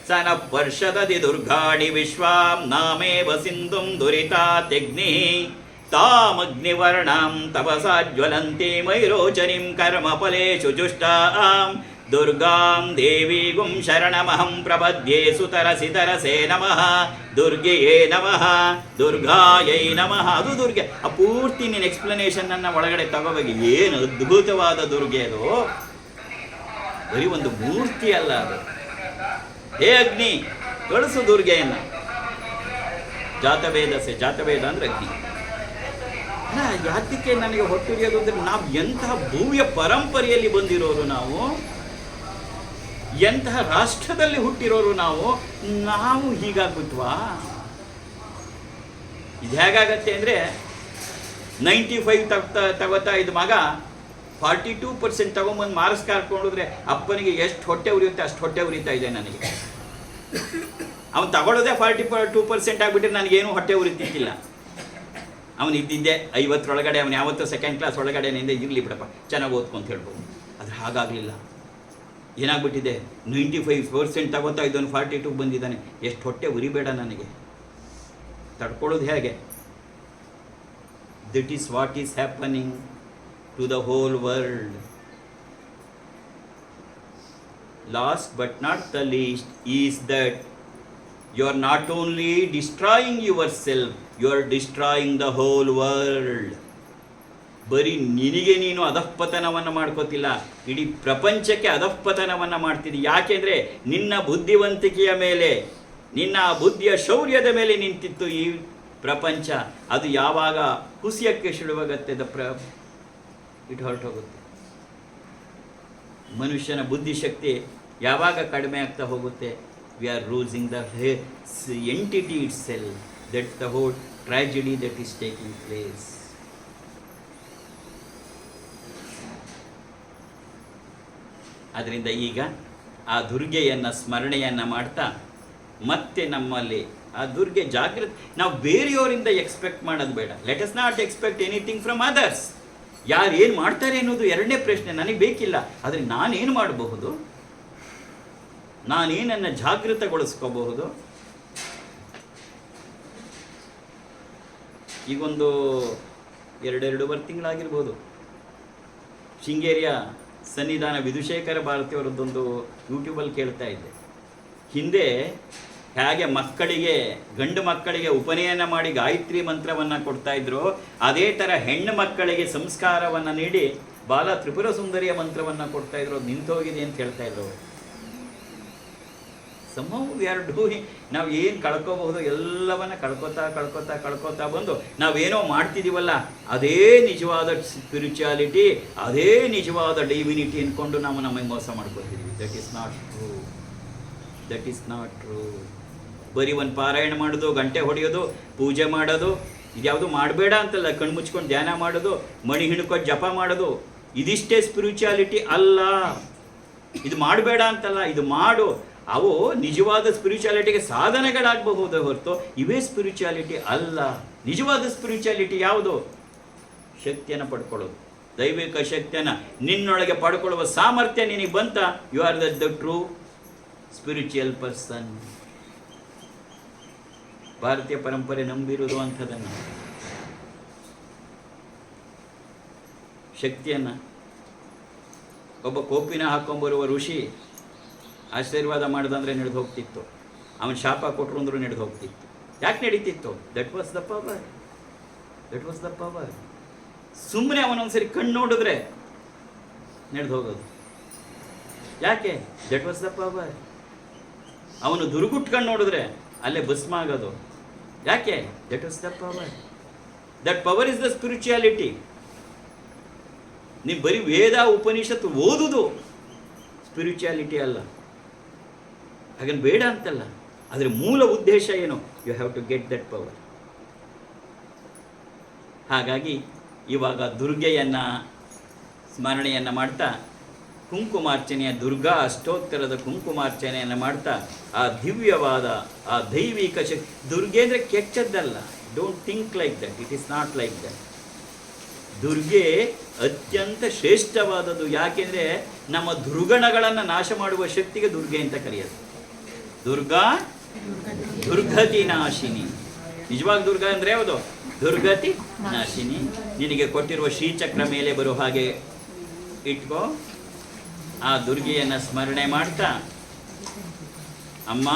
ಸನ ವರ್ಷದದಿ ದುರ್ಗಾಣಿ ವಿಶ್ವಾಂ ನಾಮೇವ ಸಿಂಧುಂ ದುರಿತಾತ್ಯಗ್ನಿ ತಾಮಗ್ನಿವರ್ಣಾಂ ತಪಸಾ ಜ್ವಲಂತಿ ಮೈರೋಚನಿಂ ಕರ್ಮಫಲೇಷು ಜುಷ್ಟಾಂ ದುರ್ಗಾಂ ದೇವೀಗುಂ ಶರಣಮಹಂ ಪ್ರಪದ್ಯೆ ಸುತರಸಿ ತರಸೇ ನಮಃ ದುರ್ಗೆಯೇ ನಮಃ ದುರ್ಗಾಯೈ ನಮಃ. ಅದು ದುರ್ಗೆ. ಆ ಪೂರ್ತಿ ನೀನು ಎಕ್ಸ್ಪ್ಲನೇಷನನ್ನು ಒಳಗಡೆ ತಗೋಬೇಕು. ಏನು ಅದ್ಭುತವಾದ ದುರ್ಗೆ ಅದು. ಬರೀ ಒಂದು ಮೂರ್ತಿ ಅಲ್ಲ ಅದು. ಹೇ ಅಗ್ನಿ, ಕಳಿಸು ದುರ್ಗೆಯನ್ನು. ಜಾತವೇದ ಅಂದರೆ ಅಗ್ನಿ. ಯಾತಕ್ಕೆ ನನಗೆ ಹೊಟ್ಟುರಿಯೋದು ಅಂದರೆ ನಾವು ಎಂತಹ ಭವ್ಯ ಪರಂಪರೆಯಲ್ಲಿ ಬಂದಿರೋರು, ನಾವು ಎಂತಹ ರಾಷ್ಟ್ರದಲ್ಲಿ ಹುಟ್ಟಿರೋರು, ನಾವು ಹೀಗಾಗ್ಬಿಟ್ವಾ? ಇದು ಹೇಗಾಗತ್ತೆ ಅಂದರೆ 95 ತಗೋತಾ ಇದ್ದ ಮಗ 42% ತಗೊಂಬಂದು ಮಾರ್ಕ್ಸ್ ಕಾರ್ಕೊಂಡ್ರೆ ಅಪ್ಪನಿಗೆ ಎಷ್ಟು ಹೊಟ್ಟೆ ಉರಿಯುತ್ತೆ ಅಷ್ಟು ಹೊಟ್ಟೆ ಉರಿತಾ ಇದೆ ನನಗೆ. ಅವನು ತಗೊಳ್ಳೋದೇ 42% ಆಗಿಬಿಟ್ರೆ ನನಗೇನು ಹೊಟ್ಟೆ ಉರಿತಿದ್ದಿಲ್ಲ. ಅವನು ಇದ್ದಿದ್ದೆ 50 ಅವನು ಯಾವತ್ತೂ ಸೆಕೆಂಡ್ ಕ್ಲಾಸ್ ಒಳಗಡೆನಿಂದ ಇರಲಿ ಬಿಡಪ್ಪ, ಚೆನ್ನಾಗಿ ಓದ್ಕೊಂತ ಹೇಳ್ಬೋದು. ಆದರೆ ಹಾಗಾಗಲಿಲ್ಲ. ಏನಾಗ್ಬಿಟ್ಟಿದೆ, 95% ತಗೋತಾ ಇದ್ದವನು 42 ಬಂದಿದ್ದಾನೆ. ಎಷ್ಟು ಹೊಟ್ಟೆ ಉರಿಬೇಡ ನನಗೆ, ತಡ್ಕೊಳ್ಳೋದು ಹೇಗೆ? That is what is happening to the whole world. Last but not the least is that you are not only destroying yourself, you are destroying the whole world. ಬರೀ ನಿನಗೆ ನೀನು ಅಧಃಪತನವನ್ನು ಮಾಡ್ಕೋತಿಲ್ಲ, ಇಡೀ ಪ್ರಪಂಚಕ್ಕೆ ಅಧಃಪತನವನ್ನು ಮಾಡ್ತಿದ್ದಿ. ಯಾಕೆಂದರೆ ನಿನ್ನ ಬುದ್ಧಿವಂತಿಕೆಯ ಮೇಲೆ, ನಿನ್ನ ಬುದ್ಧಿಯ ಶೌರ್ಯದ ಮೇಲೆ ನಿಂತಿತ್ತು ಈ ಪ್ರಪಂಚ. ಅದು ಯಾವಾಗ ಕುಸಿಯಕ್ಕೆ ಶುರುವಾಗತ್ತೆ, ಇಟ್ ಹೊರಟೋಗುತ್ತೆ. ಮನುಷ್ಯನ ಬುದ್ಧಿಶಕ್ತಿ ಯಾವಾಗ ಕಡಿಮೆ ಆಗ್ತಾ ಹೋಗುತ್ತೆ, we are losing the entity it self. That's the whole tragedy that is taking place. ಅದರಿಂದ ಈಗ ಆ ದುರ್ಗೆಯನ್ನು ಸ್ಮರಣೆಯನ್ನು ಮಾಡ್ತಾ ಮತ್ತೆ ನಮ್ಮಲ್ಲಿ ಆ ದುರ್ಗೆ ಜಾಗೃತಿ. ನಾವು ಬೇರೆಯವರಿಂದ ಎಕ್ಸ್ಪೆಕ್ಟ್ ಮಾಡೋದು ಬೇಡ. Let us not expect anything from others. ಯಾರು ಏನು ಮಾಡ್ತಾರೆ ಅನ್ನೋದು ಎರಡನೇ ಪ್ರಶ್ನೆ, ನನಗೆ ಬೇಕಿಲ್ಲ. ಆದರೆ ನಾನೇನು ಮಾಡಬಹುದು, ನಾನೇನನ್ನು ಜಾಗೃತಗೊಳಿಸ್ಕೋಬಹುದು. ಈಗೊಂದು 2-2.5 ತಿಂಗಳಾಗಿರ್ಬೋದು, ಶೃಂಗೇರಿಯ ಸನ್ನಿಧಾನ ವಿಧುಶೇಖರ ಭಾರತಿಯವರದ್ದೊಂದು ಯೂಟ್ಯೂಬಲ್ಲಿ ಕೇಳ್ತಾ ಇದ್ದೆ. ಹಿಂದೆ ಹೇಗೆ ಮಕ್ಕಳಿಗೆ, ಗಂಡು ಮಕ್ಕಳಿಗೆ ಉಪನಯನ ಮಾಡಿ ಗಾಯತ್ರಿ ಮಂತ್ರವನ್ನು ಕೊಡ್ತಾ ಇದ್ರು, ಅದೇ ಥರ ಹೆಣ್ಣು ಮಕ್ಕಳಿಗೆ ಸಂಸ್ಕಾರವನ್ನು ನೀಡಿ ಬಾಲ ತ್ರಿಪುರ ಸುಂದರಿಯ ಮಂತ್ರವನ್ನು ಕೊಡ್ತಾ ಇದ್ರು. ಅದು ನಿಂತೋಗಿದೆ ಅಂತ ಹೇಳ್ತಾ ಇದ್ರು. somehow we are doing, ನಾವು ಏನು ಕಳ್ಕೋಬಹುದು ಎಲ್ಲವನ್ನ ಕಳ್ಕೊತಾ ಬಂದು ನಾವೇನೋ ಮಾಡ್ತಿದ್ದೀವಲ್ಲ, ಅದೇ ನಿಜವಾದ ಸ್ಪಿರಿಚುಯಾಲಿಟಿ, ಅದೇ ನಿಜವಾದ ಡಿವಿನಿಟಿ ಅಂದ್ಕೊಂಡು ನಾವು ನಮಗೆ ಮೋಸ ಮಾಡ್ಕೊತಿದ್ದೀವಿ. That is not true. ಬರೀ ಒಂದು ಪಾರಾಯಣ ಮಾಡೋದು, ಗಂಟೆ ಹೊಡೆಯೋದು, ಪೂಜೆ ಮಾಡೋದು, ಇದ್ಯಾವುದು ಮಾಡಬೇಡ ಅಂತಲ್ಲ. ಕಣ್ಣು ಮುಚ್ಕೊಂಡು ಧ್ಯಾನ ಮಾಡೋದು, ಮಣಿ ಹಿಡ್ಕೊಂಡು ಜಪ ಮಾಡೋದು, ಇದಿಷ್ಟೇ ಸ್ಪಿರಿಚುಯಾಲಿಟಿ ಅಲ್ಲ. ಇದು ಮಾಡಬೇಡ ಅಂತಲ್ಲ, ಇದು ಮಾಡು. ಅವು ನಿಜವಾದ ಸ್ಪಿರಿಚುಯಾಲಿಟಿಗೆ ಸಾಧನೆಗಳಾಗಬಹುದು ಹೊರತು ಇವೇ ಸ್ಪಿರಿಚುಯಾಲಿಟಿ ಅಲ್ಲ. ನಿಜವಾದ ಸ್ಪಿರಿಚುಯಾಲಿಟಿ ಯಾವುದು? ಶಕ್ತಿಯನ್ನು ಪಡ್ಕೊಳ್ಳೋದು, ದೈವಿಕ ಶಕ್ತಿಯನ್ನು ನಿನ್ನೊಳಗೆ ಪಡ್ಕೊಳ್ಳುವ ಸಾಮರ್ಥ್ಯ ನಿನಗೆ ಬಂತ, you are the true spiritual person. ಭಾರತೀಯ ಪರಂಪರೆ ನಂಬಿರುವುದು ಅಂಥದನ್ನು, ಶಕ್ತಿಯನ್ನು. ಒಬ್ಬ ಕೋಪಿನ ಹಾಕೊಂಬರುವ ಋಷಿ ಆಶೀರ್ವಾದ ಮಾಡ್ದಂದ್ರೆ ನಡೆದು ಹೋಗ್ತಿತ್ತು, ಅವನ ಶಾಪ ಕೊಟ್ಟರು ಅಂದ್ರೂ ನಡೆದು ಹೋಗ್ತಿತ್ತು. ಯಾಕೆ ನಡೀತಿತ್ತು? That was the power. ಸುಮ್ಮನೆ ಅವನೊಂದ್ಸರಿ ಕಣ್ಣು ನೋಡಿದ್ರೆ ನಡೆದು ಹೋಗೋದು. ಯಾಕೆ? That was the power. ಅವನು ದುರ್ಗುಟ್ಕೊಂಡು ನೋಡಿದ್ರೆ ಅಲ್ಲೇ ಭಸ್ಮ ಆಗೋದು. ಯಾಕೆ? That was the power. That power is the spirituality. ನೀವು ಬರೀ ವೇದ ಉಪನಿಷತ್ತು ಓದುದು ಸ್ಪಿರಿಚುಯಾಲಿಟಿ ಅಲ್ಲ. ಹಾಗೇನು ಬೇಡ ಅಂತಲ್ಲ, ಆದರೆ ಮೂಲ ಉದ್ದೇಶ ಏನು? You have to get that power. ಹಾಗಾಗಿ ಇವಾಗ ದುರ್ಗೆಯನ್ನು ಸ್ಮರಣೆಯನ್ನು ಮಾಡ್ತಾ, ಕುಂಕುಮಾರ್ಚನೆಯ ದುರ್ಗಾ ಅಷ್ಟೋತ್ತರದ ಕುಂಕುಮಾರ್ಚನೆಯನ್ನು ಮಾಡ್ತಾ, ಆ ದಿವ್ಯವಾದ ಆ ದೈವಿಕ ಶಕ್ತಿ. ದುರ್ಗೆ ಅಂದರೆ ಕೆಟ್ಟದ್ದಲ್ಲ. Don't think like that. It is not like that. Durga ಅತ್ಯಂತ ಶ್ರೇಷ್ಠವಾದದ್ದು. ಯಾಕೆಂದರೆ ನಮ್ಮ ದುರ್ಗಣಗಳನ್ನು ನಾಶ ಮಾಡುವ ಶಕ್ತಿಗೆ ದುರ್ಗೆ ಅಂತ ಕರೆಯೋದು. ದುರ್ಗಾ ದುರ್ಗತಿ ನಾಶಿನಿ. ನಿಜವಾಗಿ ದುರ್ಗಾ ಅಂದರೆ ಯಾವುದು? ದುರ್ಗತಿ ನಾಶಿನಿ. ನಿನಗೆ ಕೊಟ್ಟಿರುವ ಶ್ರೀಚಕ್ರ ಮೇಲೆ ಬರೋ ಹಾಗೆ ಇಟ್ಕೋ. ಆ ದುರ್ಗೆಯನ್ನು ಸ್ಮರಣೆ ಮಾಡ್ತಾ, ಅಮ್ಮ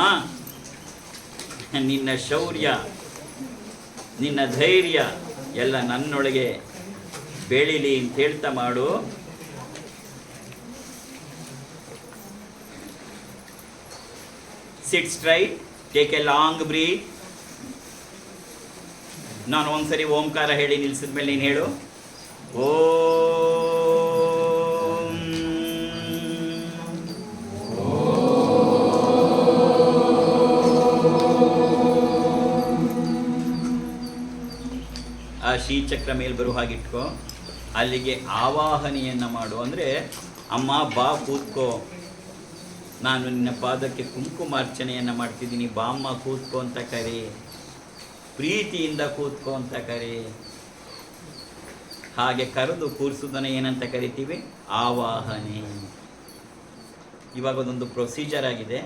ನಿನ್ನ ಶೌರ್ಯ, ನಿನ್ನ ಧೈರ್ಯ ಎಲ್ಲ ನನ್ನೊಳಗೆ ಬೆಳೀಲಿ ಅಂತ ಹೇಳ್ತಾ ಮಾಡು. Sit straight, take a long breath, ನಾನು ಒಂದ್ಸರಿ ಓಂಕಾರ ಹೇಳಿ ನಿಲ್ಸಿದ ಮೇಲೆ ನೀನು ಹೇಳು. ಓ ಆ ಶ್ರೀಚಕ್ರ ಮೇಲೆ ಬರುವ ಹಾಗಿಟ್ಕೋ. ಅಲ್ಲಿಗೆ ಆವಾಹನೆಯನ್ನು ಮಾಡು. ಅಂದರೆ ಅಮ್ಮ ಬಾ ಕೂತ್ಕೋ, ನಾನು ನಿನ್ನ ಪಾದಕ್ಕೆ ಕುಂಕುಮಾರ್ಚನೆಯನ್ನು ಮಾಡ್ತಿದ್ದೀನಿ, ಬಾಮ್ಮ ಕೂತ್ಕೋ ಅಂತ ಕರಿ, ಪ್ರೀತಿಯಿಂದ ಕೂತ್ಕೋ ಅಂತ ಕರಿ. ಹಾಗೆ ಕರೆದು ಕೂರಿಸೋದನ್ನು ಏನಂತ ಕರಿತೀವಿ? ಆವಾಹನೆ. ಇವಾಗ ಅದೊಂದು ಪ್ರೊಸೀಜರ್ ಆಗಿದೆ.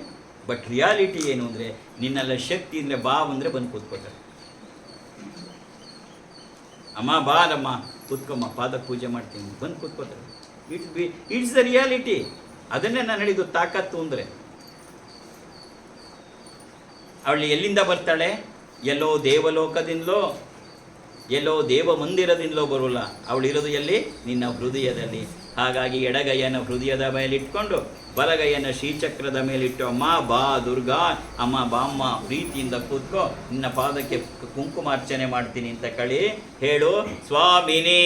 ಬಟ್ ರಿಯಾಲಿಟಿ ಏನು ಅಂದರೆ, ನಿನ್ನೆಲ್ಲ ಶಕ್ತಿ ಅಂದರೆ ಬಾ ಅಂದರೆ ಬಂದು ಕೂತ್ಕೋತಾರೆ. ಅಮ್ಮ ಬಾರಮ್ಮ ಕೂತ್ಕೊಮ್ಮ, ಪಾದ ಪೂಜೆ ಮಾಡ್ತೀನಿ, ಬಂದು ಕೂತ್ಕೋತಾರೆ. It's the reality. ಅದನ್ನೇ ನಾನು ಹೇಳಿದ್ದು ತಾಕತ್ತು ಅಂದರೆ. ಅವಳು ಎಲ್ಲಿಂದ ಬರ್ತಾಳೆ? ಎಲ್ಲೋ ದೇವಲೋಕದಿಂದಲೋ ಎಲ್ಲೋ ದೇವ ಮಂದಿರದಿಂದಲೋ ಬರೋಲ್ಲ. ಅವಳಿರೋದು ಎಲ್ಲಿ? ನಿನ್ನ ಹೃದಯದಲ್ಲಿ. ಹಾಗಾಗಿ ಎಡಗೈಯನ್ನು ಹೃದಯದ ಮೇಲಿಟ್ಕೊಂಡು ಬಲಗೈಯನ್ನು ಶ್ರೀಚಕ್ರದ ಮೇಲಿಟ್ಟು, ಅಮ್ಮ ಬಾ ದುರ್ಗಾ, ಅಮ್ಮ ಬಾಮ್ಮ ಪ್ರೀತಿಯಿಂದ ಕೂತ್ಕೋ, ನಿನ್ನ ಪಾದಕ್ಕೆ ಕುಂಕುಮಾರ್ಚನೆ ಮಾಡ್ತೀನಿ ಅಂತ ಕಳಿ ಹೇಳು. ಸ್ವಾಮಿನಿ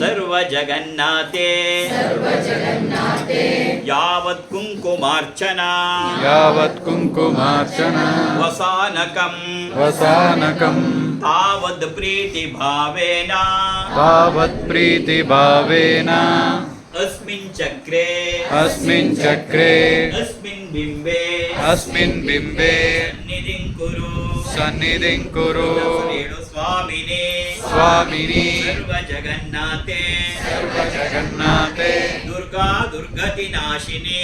ಸರ್ವ ಜಗನ್ನಾಥೆ ಯಾವತ್ ಕುಂಕುಮಾರ್ಚನಾ ವಸಾನಕಂ ತಾವದ್ ಪ್ರೀತಿ ಭಾವೇನ ಅಸ್ಮಿನ್ ಚಕ್ರೆ ಅಸ್ಮಿನ್ ಬಿಂಬೆ ಸನ್ನಿಧಿಂ ಕುರು ಹೇಳು. ಸ್ವಾಮಿನಿ ಸರ್ವ ಜಗನ್ನಾಥೆ ದುರ್ಗಾ ದುರ್ಗತಿ ನಾಶಿನಿ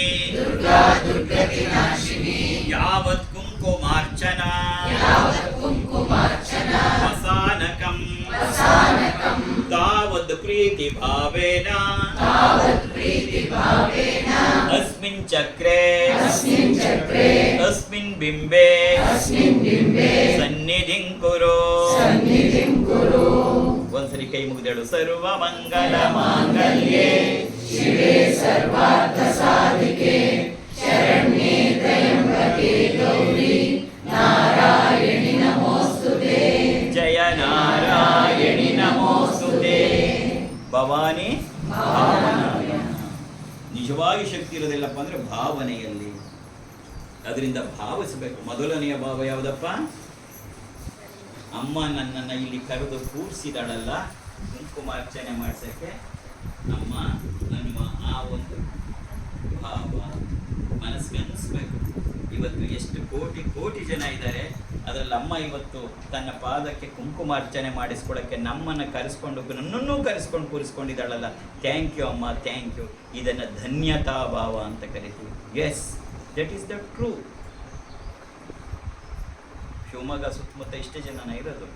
ಯಾವತ್ ಕುಂಕುಮಾರ್ಚನಾ ವಸಾನಕಂ ತಾವದ್ ಪ್ರೀತಿ ಭಾವೇನ ಅಸ್ಮಿನ್ ಚಕ್ರೆ ಅಸ್ಮಿನ್ ಬಿಂಬೆ ಸನ್ನಿಧಿಂ ಕುರು. ಒಂದ್ಸರಿ ಕೈ ಮುಗಿದೇಳು. ಸರ್ವ ಮಂಗಲ ಮಾಂಗಲ್ಯೆ ಶಿವೆ ಸರ್ವಾರ್ಥ ಸಾಧಿಕೆ ಶರಣ್ಯೆ ತ್ರ್ಯಂಬಕೆ ಗೌರಿ ನಾರಾಯಣಿ ನಮೋಸ್ತುತೆ. ಜಯ ನಾರಾಯಣಿ ನಮೋಸ್ತುತೆ. ಭವಾನಿ ನಿಜವಾಗಿ ಶಕ್ತಿ ಇರೋದಿಲ್ಲಪ್ಪ ಅಂದರೆ ಭಾವನೆಯಲ್ಲಿ. ಅದರಿಂದ ಭಾವಿಸಬೇಕು. ಮೊದಲನೆಯ ಭಾವ ಯಾವುದಪ್ಪ? ಅಮ್ಮ ನನ್ನನ್ನು ಇಲ್ಲಿ ಕರೆದು ಕೂರಿಸಿದಳಲ್ಲ ಕುಂಕುಮಾರ್ಚನೆ ಮಾಡ್ಸೋಕ್ಕೆ, ಅಮ್ಮ ನಮ್ಮ ಆ ಒಂದು ಭಾವ ಮನಸ್ಸಿಗೆ ಅನ್ನಿಸ್ಬೇಕು. ಇವತ್ತು ಎಷ್ಟು ಕೋಟಿ ಕೋಟಿ ಜನ ಇದ್ದಾರೆ, ಅದರಲ್ಲಿ ಅಮ್ಮ ಇವತ್ತು ತನ್ನ ಪಾದಕ್ಕೆ ಕುಂಕುಮಾರ್ಚನೆ ಮಾಡಿಸ್ಕೊಳ್ಳೋಕ್ಕೆ ನಮ್ಮನ್ನು ಕರೆಸ್ಕೊಂಡು, ನನ್ನನ್ನೂ ಕರೆಸ್ಕೊಂಡು ಕೂರಿಸ್ಕೊಂಡಿದ್ದಾಳಲ್ಲ. ಥ್ಯಾಂಕ್ ಯು ಅಮ್ಮ, ಥ್ಯಾಂಕ್ ಯು. ಇದನ್ನು ಧನ್ಯತಾ ಭಾವ ಅಂತ ಕರಿತೀವಿ. Yes, that is the true. Shivamogga ಸುತ್ತಮುತ್ತ ಇಷ್ಟೇ ಜನನ ಇರೋದು.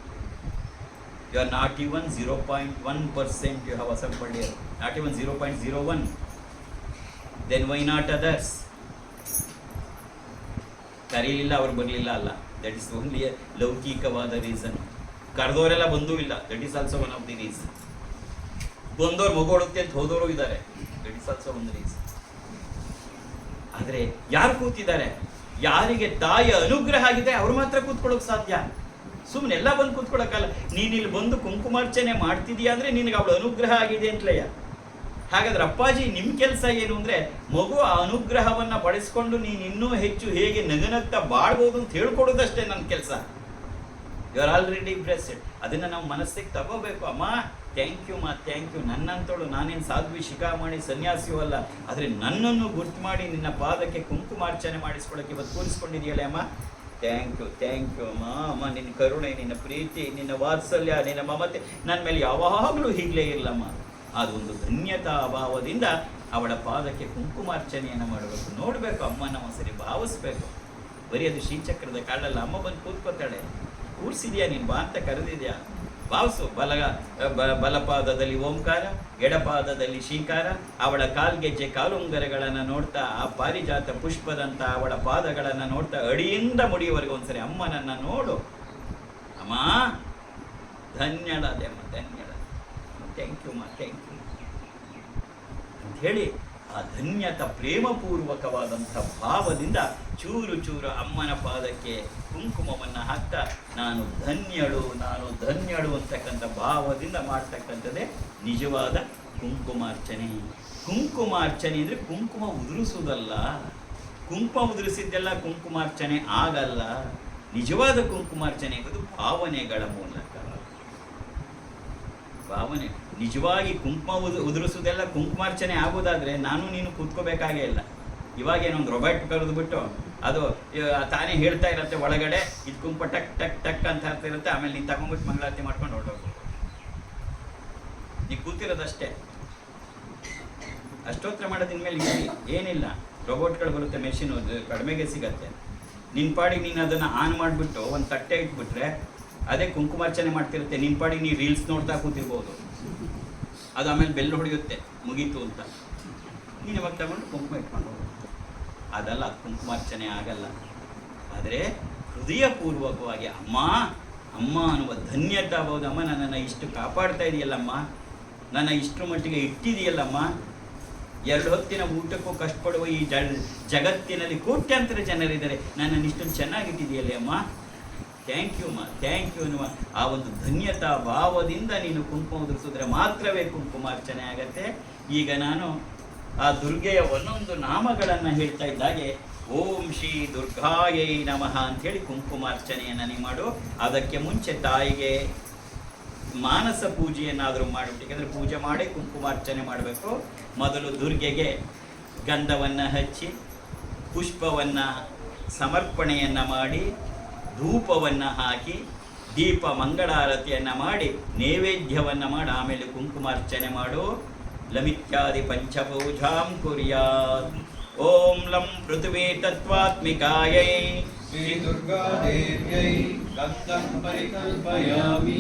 You are not even 0.1% you have ಅಸಂಬಳ್ಳಿ, not even 0.01. Then why not others? ಕರೀಲಿಲ್ಲ, ಅವ್ರು ಬರಲಿಲ್ಲ ಅಲ್ಲ. ದಟ್ ಈಸ್ ಓನ್ಲಿ ಎ ಲೌಕಿಕವಾದ ರೀಸನ್. ಕರೆದವರೆಲ್ಲ ಬಂದೂ ಇಲ್ಲ. That is also one of the reason. ಬಂದವ್ರು ಮಗುಳುತ್ತೆ ಅಂತ ಹೋದವರು ಇದ್ದಾರೆ. ದಟ್ ಈಸ್ ಆಲ್ಸೋ ಒಂದು ರೀಸನ್. ಆದರೆ ಯಾರು ಕೂತಿದ್ದಾರೆ? ಯಾರಿಗೆ ತಾಯಿಯ ಅನುಗ್ರಹ ಆಗಿದೆ ಅವ್ರು ಮಾತ್ರ ಕೂತ್ಕೊಳ್ಳೋಕೆ ಸಾಧ್ಯ. ಸುಮ್ಮನೆ ಎಲ್ಲ ಬಂದು ಕೂತ್ಕೊಳ್ಳೋಕ್ಕಲ್ಲ. ನೀನು ಇಲ್ಲಿ ಬಂದು ಕುಂಕುಮಾರ್ಚನೆ ಮಾಡ್ತಿದೀಯ ಅಂದರೆ ನಿನಗೆ ಅವಳು ಅನುಗ್ರಹ ಆಗಿದೆ ಅಂತಲಯ್ಯ. ಹಾಗಾದ್ರೆ ಅಪ್ಪಾಜಿ ನಿಮ್ಮ ಕೆಲಸ ಏನು ಅಂದರೆ, ಮಗು ಆ ಅನುಗ್ರಹವನ್ನು ಬಳಸ್ಕೊಂಡು ನೀನು ಇನ್ನೂ ಹೆಚ್ಚು ಹೇಗೆ ನಗನಗ್ತಾ ಬಾಳ್ಬೋದು ಅಂತ ಹೇಳ್ಕೊಡೋದಷ್ಟೇ ನನ್ನ ಕೆಲಸ. You are already blessed. ಅದನ್ನು ನಾವು ಮನಸ್ಸಿಗೆ ತಗೋಬೇಕು. ಅಮ್ಮ ಥ್ಯಾಂಕ್ ಯು ಮಾ, ಥ್ಯಾಂಕ್ ಯು. ನನ್ನಂತೋಳು, ನಾನೇನು ಸಾಧ್ವಿ ಶಿಖಾಮಣಿ ಸನ್ಯಾಸಿಯೂ ಅಲ್ಲ, ಆದರೆ ನನ್ನನ್ನು ಗುರ್ತು ಮಾಡಿ ನಿನ್ನ ಪಾದಕ್ಕೆ ಕುಂಕುಮಾರ್ಚನೆ ಮಾಡಿಸ್ಕೊಳ್ಳೋಕ್ಕೆ ಇವತ್ತು ಕೂರಿಸ್ಕೊಂಡಿದೆಯಲ್ಲ ಅಮ್ಮ. ಥ್ಯಾಂಕ್ ಯು, ಥ್ಯಾಂಕ್ ಯು ಅಮ್ಮ. ಅಮ್ಮ ನಿನ್ನ ಕರುಣೆ, ನಿನ್ನ ಪ್ರೀತಿ, ನಿನ್ನ ವಾತ್ಸಲ್ಯ, ನಿನ್ನ ಮಮತೆ ನನ್ನ ಮೇಲೆ ಯಾವಾಗಲೂ ಹೀಗಲೇ ಇರಲಮ್ಮ. ಅದೊಂದು ಧನ್ಯತಾ ಅಭಾವದಿಂದ ಅವಳ ಪಾದಕ್ಕೆ ಕುಂಕುಮಾರ್ಚನೆಯನ್ನು ಮಾಡಬೇಕು. ನೋಡಬೇಕು, ಅಮ್ಮನ ಒಂದ್ಸರಿ ಭಾವಿಸ್ಬೇಕು. ಬರೀ ಅದು ಶ್ರೀಚಕ್ರದ ಕಾಳಲ್ಲ. ಅಮ್ಮ ಬಂದು ಕೂತ್ಕೋತಾಳೆ. ಕೂರಿಸಿದ್ಯಾ ನೀನು, ಬಾ ಅಂತ ಕರೆದಿದ್ಯಾ, ಭಾವಿಸು. ಬಲಪಾದದಲ್ಲಿ ಓಂಕಾರ, ಎಡಪಾದದಲ್ಲಿ ಶ್ರೀಕಾರ. ಅವಳ ಕಾಲ್ಗೆಜ್ಜೆ ಕಾಲುಂಗರಗಳನ್ನು ನೋಡ್ತಾ, ಆ ಪಾರಿಜಾತ ಪುಷ್ಪದಂತ ಅವಳ ಪಾದಗಳನ್ನು ನೋಡ್ತಾ ಅಡಿಯಿಂದ ಮುಡಿಯವರೆಗೂ ಒಂದ್ಸರಿ ಅಮ್ಮನನ್ನು ನೋಡು. ಅಮ್ಮ ಧನ್ಯಳಾದೆ ಅಮ್ಮ, ಧನ್ಯಳ. ಥ್ಯಾಂಕ್ ಯು ಮಾ, ಥ್ಯಾಂಕ್ ಯು ಅಂತ ಹೇಳಿ ಆ ಧನ್ಯತ ಪ್ರೇಮಪೂರ್ವಕವಾದಂಥ ಭಾವದಿಂದ ಚೂರು ಚೂರು ಅಮ್ಮನ ಪಾದಕ್ಕೆ ಕುಂಕುಮವನ್ನು ಹಾಕ್ತಾ ನಾನು ಧನ್ಯಳು ಅಂತಕ್ಕಂಥ ಭಾವದಿಂದ ಮಾಡ್ತಕ್ಕಂಥದ್ದೇ ನಿಜವಾದ ಕುಂಕುಮಾರ್ಚನೆ. ಕುಂಕುಮಾರ್ಚನೆ ಅಂದರೆ ಕುಂಕುಮ ಉದುರಿಸುವುದಲ್ಲ. ಕುಂಕುಮ ಉದುರಿಸಿದ್ದೆಲ್ಲ ಕುಂಕುಮಾರ್ಚನೆ ಆಗಲ್ಲ. ನಿಜವಾದ ಕುಂಕುಮಾರ್ಚನೆ ಎಂಬುದು ಭಾವನೆಗಳ ಮೂಲಕ. ಭಾವನೆ ನಿಜವಾಗಿ ಕುಂಕುಮ ಉದುರಿಸುವುದೆಲ್ಲ ಕುಂಕುಮಾರ್ಚನೆ ಆಗೋದಾದರೆ ನಾನು ನೀನು ಕೂತ್ಕೋಬೇಕಾಗೇ ಇಲ್ಲ. ಇವಾಗೇನೊಂದು ರೊಬಾಟ್ ಕರೆದುಬಿಟ್ಟು ಅದು ತಾನೇ ಹೇಳ್ತಾ ಇರತ್ತೆ ಒಳಗಡೆ, ಇದು ಕುಂಕುಮ ಟಕ್ ಟಕ್ ಟಕ್ ಅಂತ ಇರುತ್ತೆ. ಆಮೇಲೆ ನೀನು ತಗೊಂಡ್ಬಿಟ್ಟು ಮಂಗಳಾರತಿ ಮಾಡ್ಕೊಂಡು ಹೊರಟೋಗ್ಬೋದು. ನೀನು ಕೂತಿರೋದಷ್ಟೇ. ಅಷ್ಟೋತ್ರ ಮಾಡೋದು ಇನ್ಮೇಲೆ ಏನಿಲ್ಲ. ರೋಬೋಟ್ಗಳು ಬರುತ್ತೆ, ಮೆಷಿನ್ ಕಡಿಮೆಗೆ ಸಿಗತ್ತೆ. ನಿನ್ನ ಪಾಡಿಗೆ ನೀನು ಅದನ್ನು ಆನ್ ಮಾಡಿಬಿಟ್ಟು ಒಂದು ತಟ್ಟೆ ಇಟ್ಬಿಟ್ರೆ ಅದೇ ಕುಂಕುಮಾರ್ಚನೆ ಮಾಡ್ತಿರುತ್ತೆ. ನಿನ್ನ ಪಾಡಿಗೆ ನೀನು ರೀಲ್ಸ್ ನೋಡ್ತಾ ಕೂತಿರ್ಬೋದು. ಅದು ಆಮೇಲೆ ಬೆಲ್ ಹೊಡೆಯುತ್ತೆ ಮುಗೀತು ಅಂತ. ನೀನು ಇವಾಗ ತಗೊಂಡು ಕುಂಕುಮ ಇಟ್ಕೊಂಡು ಹೋಗೋದು. ಅದಲ್ಲ, ಕುಂಕುಮಾರ್ಚನೆ ಆಗಲ್ಲ. ಆದರೆ ಹೃದಯಪೂರ್ವಕವಾಗಿ ಅಮ್ಮ ಅನ್ನುವ ಧನ್ಯತಾ ಬಹುದು. ಅಮ್ಮ ನನ್ನನ್ನು ಇಷ್ಟು ಕಾಪಾಡ್ತಾ ಇದೆಯಲ್ಲಮ್ಮ, ನನ್ನ ಇಷ್ಟರ ಮಟ್ಟಿಗೆ ಇಟ್ಟಿದೆಯಲ್ಲಮ್ಮ, 2 ಹೊತ್ತಿನ ಊಟಕ್ಕೂ ಕಷ್ಟಪಡುವ ಈ ಜಗತ್ತಿನಲ್ಲಿ ಕೋಟ್ಯಾಂತರ ಜನರಿದ್ದಾರೆ, ನನ್ನನ್ನು ಇಷ್ಟೊಂದು ಚೆನ್ನಾಗಿಟ್ಟಿದೆಯಲ್ಲೇ ಅಮ್ಮ, ಥ್ಯಾಂಕ್ ಯು ಅಮ್ಮ, ಥ್ಯಾಂಕ್ ಯು ಅನ್ನುವ ಆ ಒಂದು ಧನ್ಯತಾ ಭಾವದಿಂದ ನೀನು ಕುಂಕುಮ ಉದುರಿಸಿದ್ರೆ ಮಾತ್ರವೇ ಕುಂಕುಮಾರ್ಚನೆ ಆಗತ್ತೆ. ಈಗ ನಾನು ಆ ದುರ್ಗೆಯ ಒಂದೊಂದು ನಾಮಗಳನ್ನು ಹೇಳ್ತಾ ಇದ್ದಾಗೆ ಓಂ ಶ್ರೀ ದುರ್ಗಾಯೈ ನಮಃ ಅಂಥೇಳಿ ಕುಂಕುಮಾರ್ಚನೆಯನ್ನು ನೀವು ಮಾಡು. ಅದಕ್ಕೆ ಮುಂಚೆ ತಾಯಿಗೆ ಮಾನಸ ಪೂಜೆಯನ್ನಾದರೂ ಮಾಡಿಬಿಟ್ಟು, ಯಾಕಂದರೆ ಪೂಜೆ ಮಾಡಿ ಕುಂಕುಮಾರ್ಚನೆ ಮಾಡಬೇಕು. ಮೊದಲು ದುರ್ಗೆಗೆ ಗಂಧವನ್ನು ಹಚ್ಚಿ ಪುಷ್ಪವನ್ನು ಸಮರ್ಪಣೆಯನ್ನು ಮಾಡಿ ಧೂಪವನ್ನು ಹಾಕಿ ದೀಪ ಮಂಗಳಾರತಿಯನ್ನು ಮಾಡಿ ನೈವೇದ್ಯವನ್ನು ಮಾಡಿ ಆಮೇಲೆ ಕುಂಕುಮಾರ್ಚನೆ ಮಾಡು. ಲಮಿತ್ಯಾದಿ ಪಂಚಪೂಜಾಂ ಕುರ್ಯಾತ್. ಓಂ ಲಂ ಪೃಥ್ವೀ ತತ್ವಾತ್ಮಿಕಾಯೈ ಶ್ರೀ ದುರ್ಗಾದೇವ್ಯೈ ಗಂಧಂ ಪರಿಕಲ್ಪಯಾಮಿ.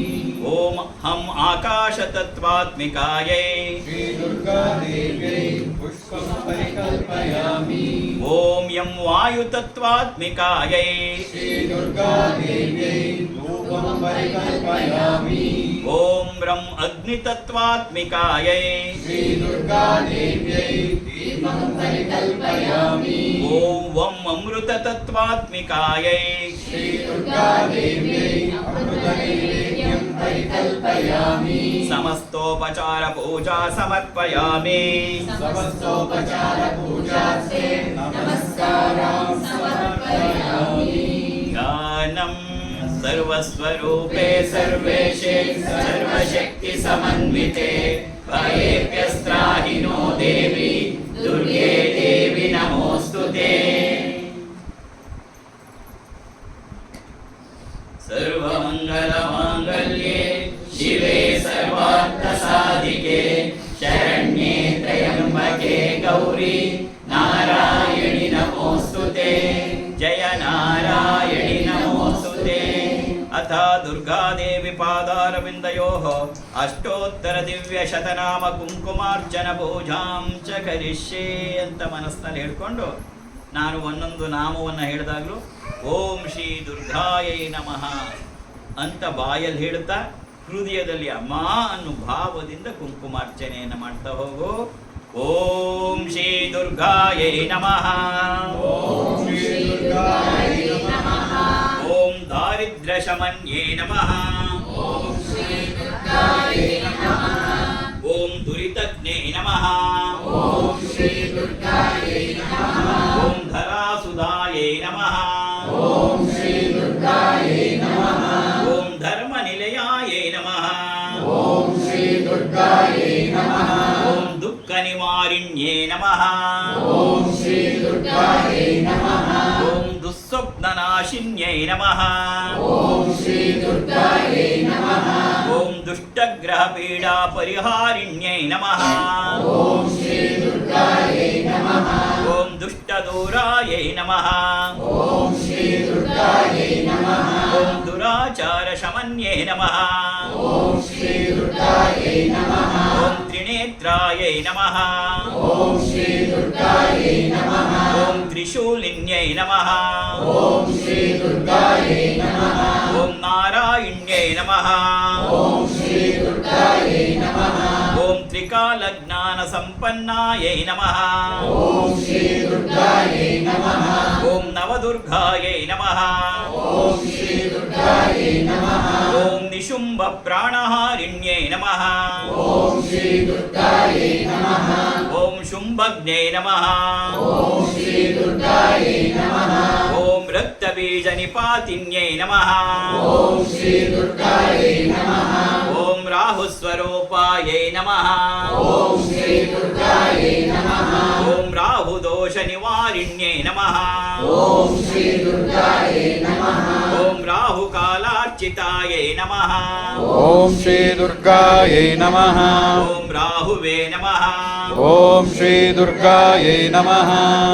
ಓಂ ಹಂ ಆಕಾಶ ತತ್ವಾತ್ಮಿಕಾಯೈ ಶ್ರೀ ದುರ್ಗಾದೇವ್ಯೈ ಪುಷ್ಪಂ ಪರಿಕಲ್ಪಯಾಮಿ. ಓಂ ಯಂ ವಾಯು ತತ್ವಾತ್ಮಿಕಾಯೈ ಶ್ರೀ ದುರ್ಗಾದೇವ್ಯೈ ಧೂಪಂ ಪರಿಕಲ್ಪಯಾಮಿ. ಓಂ ರಂ ಅಗ್ನಿ ತತ್ವಾತ್ಮಿಕಾಯೈ ಶ್ರೀ ದುರ್ಗಾದೇವ್ಯೈ ದೀಪಂ ಪರಿಕಲ್ಪಯಾಮಿ. ಓಂ ವಂ ಅಮೃತ ತತ್ವಾತ್ಮಿಕಾಯೈ ಶ್ರೀ ದುರ್ಗಾದೇವ್ಯೈ ಅಮೃತ ನೈವೇದ್ಯಂ ಪರಿಕಲ್ಪಯಾಮಿ. ಸಮಸ್ತೋಪಚಾರ ಪೂಜಾ ಸಮರ್ಪಯಾಮಿ. ಸಮಸ್ತೋಪಚಾರ ಪೂಜಾರ್ಥೆ ನಮಸ್ಕಾರಾಂ ಸಮರ್ಪಯಾಮಿ. ಜ್ಞಾನಂ ಸರ್ವಸ್ವರೂಪೇ ಸರ್ವೇಶೇ ಸರ್ವಶಕ್ತಿ ಸಮನ್ವಿತೆ ಭಯೇಭ್ಯಸ್ತ್ರಾಹಿ ನೋ ದೇವಿ ದುರ್ಗೆ ದೇವಿ ನಮೋಸ್ತುತೆ. ಸರ್ವಮಂಗಲಮಾಂಗಲ್ಯೆ ಶಿವೆ ಸರ್ವಾರ್ಥಸಾಧಿಕೆ ಶರಣ್ಯೆ ತ್ರಯಂಬಕೆ ಗೌರಿ ನಾರಾಯಣಿ ನಮೋಸ್ತುತೆ. ಜಯ ನಾರಾಯಣಿ ನಮೋಸ್ತುತೆ. ಅಥ ದುರ್ಗಾದೇವಿ ಪಾದಾರವಿಂದಯೋಃ ಅಷ್ಟೋತ್ತರ ದಿವ್ಯ ಶತನಾಮ ಕುಂಕುಮಾರ್ಚನ ಪೂಜಾಂ ಚ ಕರಿಷ್ಯೆ ಅಂತ ಮನಸ್ಸಿನಲ್ಲಿ ಹೇಳ್ಕೊಂಡು ನಾನು ಒಂದೊಂದು ನಾಮವನ್ನು ಹೇಳಿದಾಗಲೂ ಓಂ ಶ್ರೀ ದುರ್ಗಾಯೈ ನಮಃ ಅಂತ ಬಾಯಲ್ಲಿ ಹೇಳುತ್ತಾ ಹೃದಯದಲ್ಲಿ ಅಮ್ಮ ಅನ್ನೋ ಭಾವದಿಂದ ಕುಂಕುಮಾರ್ಚನೆಯನ್ನು ಮಾಡ್ತಾ ಹೋಗು. ಓಂ ಶ್ರೀ ದುರ್ಗಾಯೈ ನಮಃ. ಓಂ ಶ್ರೀ ದುರ್ಗಾಯೈ ನಮಃ. ಓಂ ದಾರಿದ್ರ್ಯ ಶಮನ್ಯೇ ನಮಃ. ಓಂ ಶ್ರೀ ದುರ್ಗಾಯೈ ನಮಃ. ಓಂ ದುರಿತಜ್ಞೇ ನಮಃ. ಓಂ ಶ್ರೀ ದುರ್ಗಾಯೈ ನಮಃ. ಓಂ ಧರಾಸುಧಾಯೈ ನಮಃ. ಓಂ ಶ್ರೀ ದುರ್ಗಾಯೈ ನಮಃ. ಓಂ ಧರ್ಮ ನಿಲಯಾಯೈ ನಮಃ. ಓಂ ಶ್ರೀ ದುರ್ಗಾಯೈ ನಮಃ. ಓಂ ದುಃಖ ನಿವಾರಿಣ್ಯೇ ನಮಃ. ಓಂ ಶ್ರೀ ದುರ್ಗಾಯೈ ನಮಃ. ಓಂ ದುಸ್ವಪ್ನನಾಶಿನ್ಯೈ ನಮಃ. ಓಂ ಶ್ರೀ ದುರ್ಗಾಯೈ ನಮಃ. ಓಂ ದುಷ್ಟಗ್ರಹ ಪೀಡಾ ಪರಿಹಾರಿಣ್ಯೈ ನಮಃ. ಓಂ ಶ್ರೀ ದುರ್ಗಾಯೈ ನಮಃ. ಓಂ ದುಷ್ಟದೂರಾಯೈ ನಮಃ. ಓಂ ಶ್ರೀ ದುರ್ಗಾಯೈ ನಮಃ. ಓಂ ದುರಾಚಾರ ಶಮನ್ಯೇ ನಮಃ. ಓಂ ಶ್ರೀ ದುರ್ಗಾಯೈ ನಮಃ. ಓಂ ತ್ರಿನೇತ್ರಾಯೈ ನಮಃ. ಓಂ ಶ್ರೀ ದುರ್ಗಾಯೈ ನಮಃ. ಓಂ ತ್ರಿಶೂಲಿನ್ಯೈ ನಮಃ. ಓಂ ಶ್ರೀ ದುರ್ಗಾಯೈ ನಮಃ. ಓಂ ನಾರಾಯಣ್ಯೈ ನಮಃ. ಓಂ ಶ್ರೀ ದುರ್ಗಾಯೈ ನಮಃ. ಓಂ ತ್ರಿಕಾಲಜ್ಞಾನ संपन्नायै नमः ओम श्री दुर्गायै नमः ओम नवदुर्गायै नमः ओम श्री दुर्गायै नमः ओम निशुम्भ प्राणहारिण्यै नमः ओम श्री दुर्गायै नमः ओम शुम्भज्ञै नमः ओम श्री दुर्गायै नमः ओम रक्तबीजनिपातिन्यै नमः ओम श्री दुर्गायै नमः ओम राहुस्वरूपायै नमः ओम श्री दुर्गायै नमः ओम राहुदोषनिवारिण्यै नमः ओम श्री दुर्गायै नमः ओम राहुकालार्चितायै नमः ओम श्री दुर्गायै नमः ओम राहुवे नमः ओम श्री दुर्गायै नमः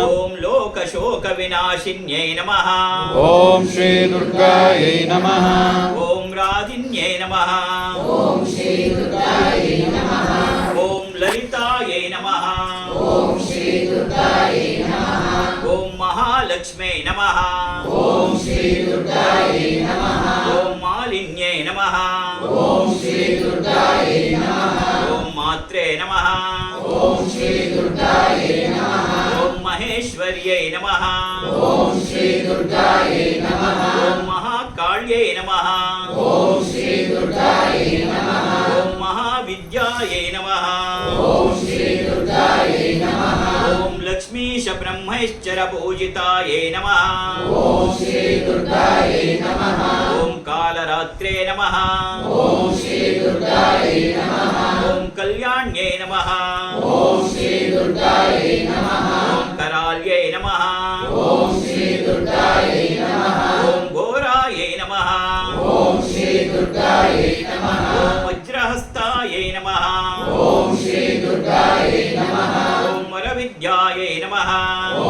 ओम लोकशोकविनाशिन्यै नमः ओम श्री दुर्गायै नमः ओम राधिन्यै नमः ओम श्री दुर्गायै नमः ओम ललितायै नमः ओम श्री दुर्गायै नमः ओम महालक्ष्म्यै नमः ओम श्री दुर्गायै नमः ओम मालिन्यै नमः ओम श्री दुर्गायै नमः ओम मात्रे नमः ओम श्री दुर्गायै नमः ओम महेश्वर्यै नमः ओम श्री दुर्गायै नमः ओम महाकाल्यै नमः ओम श्री दुर्गायै नमः ओम महाविद्यायै नमः ओम श्री दुर्गायै नमः ओम लक्ष्मीश ब्रह्मैश्चर पूजितायै नमः ओम श्री दुर्गायै नमः ओम कालरात्रे नमः ओम श्री दुर्गायै नमः ओम कल्याण्यै नमः ओम श्री दुर्गायै नमः ओम कराल्यै नमः ओम श्री दुर्गायै नमः ओम घोरायै नमः ओम श्री दुर्गायै नमः ओम वज्रहस्तायै नमः ओम श्री दुर्गायै नमः ओम वरविद्यायै नमः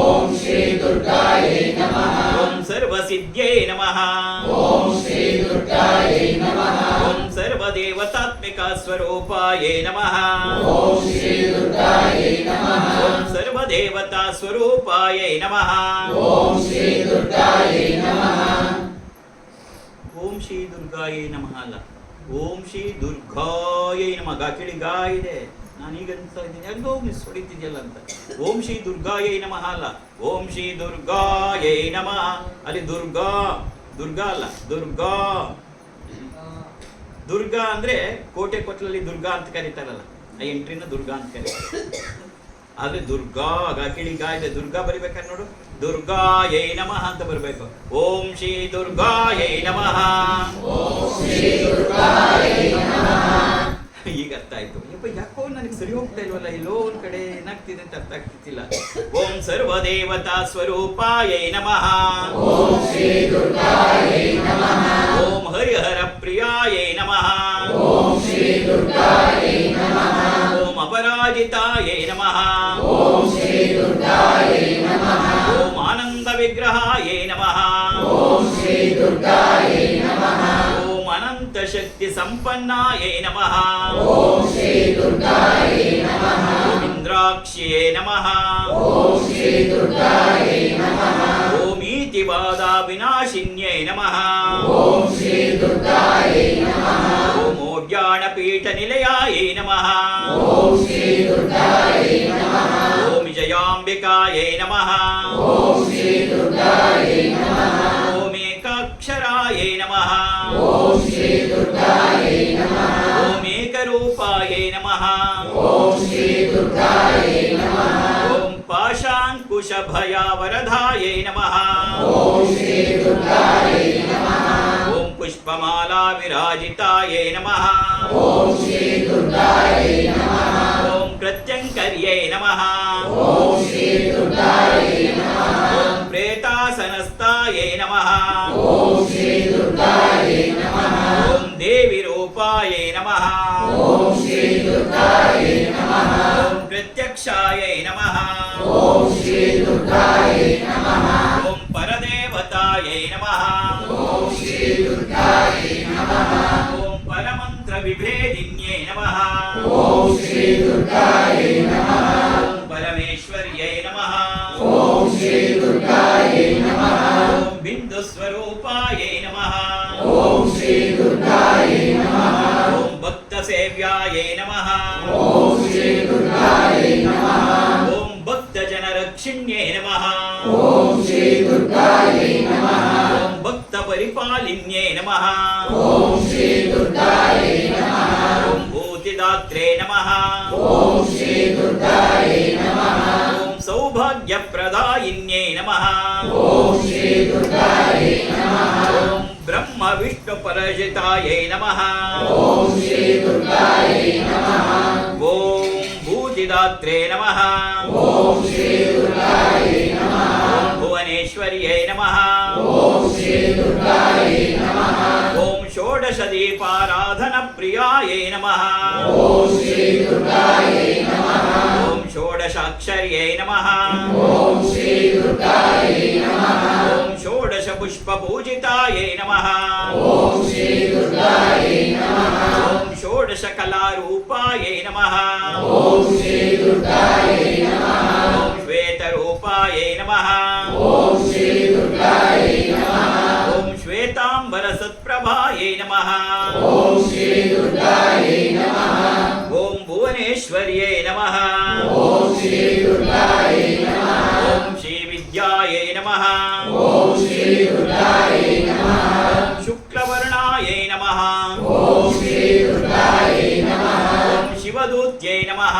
ओम श्री दुर्गायै नमः ओम सर्वसिद्ध्यै नमः ओम श्री दुर्गायै नमः ओम सर्वदेवतात्मिकस्वरूपायै नमः ओम श्री दुर्गायै नमः ओम सर्वदेवतास्वरूपायै नमः ओम श्री दुर्गायै नमः ಓಂ ಶ್ರೀ ದುರ್ಗಾಯೈ ನಮಃ ಅಲ್ಲ ಓಂ ಶ್ರೀ ದುರ್ಗಾಯೈ ನಮಃ ಗಾಕಿಳಿ ಗಾ ಇದೆ ನಾನೀಗ ಅನ್ಸ್ತಾ ಇದ್ದೀನಿ ಎಲ್ಲೋ ಮಿಸ್ ಹೊಡಿತಿದ್ಯಲ್ಲ ಅಂತ ಓಂ ಶ್ರೀ ದುರ್ಗಾಯೈ ನಮಃ ಅಲ್ಲ ಓಂ ಶ್ರೀ ದುರ್ಗಾಯೈ ನಮಃ ಅಲ್ಲಿ ದುರ್ಗಾ ದುರ್ಗಾ ಅಲ್ಲ ದುರ್ಗಾ ದುರ್ಗಾ ಅಂದ್ರೆ ಕೋಟೆ ಕೊತ್ತಲಲ್ಲಿ ದುರ್ಗಾ ಅಂತ ಕರೀತಾರಲ್ಲ ಆ ಎಂಟ್ರಿನ ದುರ್ಗಾ ಅಂತ ಕರೀತಾರೆ ಆದ್ರೆ ದುರ್ಗಾ ಗಾಕಿಳಿ ಗಾ ಇದೆ ದುರ್ಗಾ ಬರಿಬೇಕಾದ್ರೆ ನೋಡು ದುರ್ಗಾಯೈ ನಮಃ ಅಂತ ಬರಬೇಕು ಓಂ ಶ್ರೀ ದುರ್ಗಾಯೈ ನಮಃ ಈಗ ಅರ್ಥ ಆಯ್ತು ಯಪ್ಪ ಯಾಕೋ ನನಗೆ ಸರಿ ಹೋಗ್ತಾ ಇಲ್ವಲ್ಲ ಇಲ್ಲೋ ಒಂದ್ ಕಡೆ ಏನಾಗ್ತಿದೆ ಅಂತ ಅರ್ಥ ಆಗ್ತಿಲ್ಲ ಓಂ ಸರ್ವದೇವತಾ ಸ್ವರೂಪಾಯೈ ನಮಃ ಓಂ ಶ್ರೀ ದುರ್ಗಾಯೈ ನಮಃ ಓಂ ಹರಿಹರ ಪ್ರಿಯಾಯೈ ನಮಃ ಓಂ ಶ್ರೀ ದುರ್ಗಾಯೈ ನಮಃ ಓಂ ಅಪರಾಜಿತಾಯೈ ನಮಃ ಓಂ ಶ್ರೀ ದುರ್ಗಾಯೈ ನಮಃ ಓಂ ಆನಂದ ವಿಗ್ರಹಾಯೈ ನಮಃ ಓಂ ಶ್ರೀ ದುರ್ಗಾಯೈ ನಮಃ ಓಂ ಅನಂತ ಶಕ್ತಿ ಸಂಪನ್ನಾಯೈ ನಮಃ ಓಂ ಶ್ರೀ ದುರ್ಗಾಯೈ ನಮಃ ಓಂ ಇಂದ್ರಾಕ್ಷಿಯೇ ನಮಃ ಓಂ ಶ್ರೀ ದುರ್ಗಾಯೈ ನಮಃ ಓಂ ಈತಿವಾದ ವಿನಾಶಿನ್ಯೈ ನಮಃ ಓಂ ಶ್ರೀ ದುರ್ಗಾಯೈ ನಮಃ ಓಂ ಓಡ್ಯಾಣ ಪೀಠ ನಿಲಯಾಯೈ ನಮಃ ಓಂ ಶ್ರೀ ದುರ್ಗಾಯೈ ನಮಃ ಓಂ ವಿಜಯಾಂಬಿಕಾಯೈ ನಮಃ ಓಂ ಶ್ರೀ ದುರ್ಗಾಯೈ ನಮಃ ಓಂ ಏಕಾಕ್ಷರಾಯೈ ನಮಃ ಓಂ ಶ್ರೀ ದುರ್ಗಾಯೈ ನಮಃ ಓಂ ಏಕರೂಪಾಯೈ ನಮಃ ಓಂ ಶ್ರೀ ದುರ್ಗಾಯೈ ನಮಃ ಓಂ ಪಾಶಾಂಕುಶ ಭಯವರಧಾಯೈ ನಮಃ ಓಂ ಶ್ರೀ ದುರ್ಗಾಯೈ ನಮಃ ಓಂ ಪುಷ್ಪಮಾಲಾ ವಿರಾಜಿತಾಯೈ ನಮಃ ಓಂ ಶ್ರೀ ದುರ್ಗಾಯೈ ನಮಃ ಓಂ ಪ್ರತ್ಯಂಕರ್ಯೈ ನಮಃ ಓಂ ಶ್ರೀ ದುರ್ಗಾಯೈ ನಮಃ ಓಂ ಪ್ರೇತಾಸನಸ್ಥಾಯೈ ನಮಃ ಓಂ ಶ್ರೀ ದುರ್ಗಾಯೈ ನಮಃ ಓಂ ದೇವಿ ರೂಪಾಯೈ ನಮಃ ಓಂ ಶ್ರೀ ದುರ್ಗಾಯೈ ನಮಃ ಓಂ ಪ್ರತ್ಯಕ್ಷಾಯೈ ನಮಃ ಓಂ ಶ್ರೀ ದುರ್ಗಾಯೈ ನಮಃ ಓಂ ಪರದೇವತಾಯೈ ನಮಃ ಓಂ ಶ್ರೀ ದುರ್ಗಾಯೈ ನಮಃ ಓಂ ಪರಮಂತ್ರ ವಿಭೇದಿನ್ಯೈ ನಮಃ ಓಂ ಶ್ರೀ ದುರ್ಗಾಯೈ ನಮಃ ಓಂ ಪರಮೇಶ್ವರ್ಯೈ ನಮಃ ಓಂ ಶ್ರೀ ದುರ್ಗಾಯೈ ನಮಃ ಓಂ ಬಿಂದು ಸ್ವರೂಪಾಯೈ ನಮಃ ಓಂ ಶ್ರೀ ದುರ್ಗಾಯೈ ನಮಃ ಓಂ ಭಕ್ತ ಸೇವ್ಯಾಯೈ ನಮಃ ಓಂ ಶ್ರೀ ದುರ್ಗಾಯೈ दाक्षिण्ये नमः ओम श्री दुर्गायै नमः ओम भक्त परिपालिन्ये नमः ओम श्री दुर्गायै नमः ओम भूतिदात्रे नमः ओम श्री दुर्गायै नमः ओम सौभाग्यप्रदायिन्ये नमः ओम श्री दुर्गायै नमः ओम ब्रह्म विष्णु परजितायै नमः ओम श्री दुर्गायै नमः ओम भूतिदात्रे नमः ओम श्री दुर्गायै नमः ओम भुवनेश्वर्यै नमः ओम श्री दुर्गायै नमः ओम षोडशदीपाराधनप्रियायै नमः ओम श्री दुर्गायै नमः ओम षोडशाक्षर्यै नमः ओम श्री दुर्गायै नमः ओम षोडशपुष्पपूजितायै नमः ओम श्री दुर्गायै नमः ओम षोडशकलारूपायै नमः ओम श्री दुर्गायै नमः ओम श्वेतरूपायै नमः ओम श्री दुर्गायै नमः ओम श्वेताम्बरसत्प्रभायै नमः ओम श्री दुर्गायै नमः ओम भुवनेश्वर्यै नमः ओम श्री दुर्गायै नमः ओम श्रीविद्यायै नमः ओम श्री दुर्गायै नमः ओम शुक्लवर्णायै नमः ओम श्री दुर्गायै नमः ओम शिवदूत्यै नमः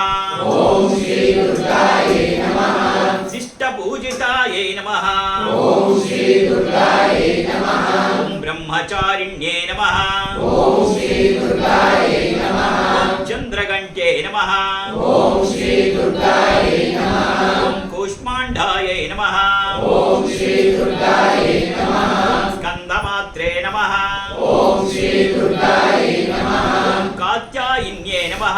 ओम श्री दुर्गायै नमः ओम शिष्टपूजितायै नमः ओम श्री दुर्गायै नमः ओम ब्रह्मचारिण्ये नमः ओम श्री दुर्गायै नमः ओम चन्द्रघण्ट्यै नमः ओम श्री दुर्गायै नमः ओम कूष्माण्डायै नमः ओम श्री दुर्गायै नमः स्कन्दमात्रे नमः ओम श्री दुर्गायै नमः ओम कात्यायिन्ये नमः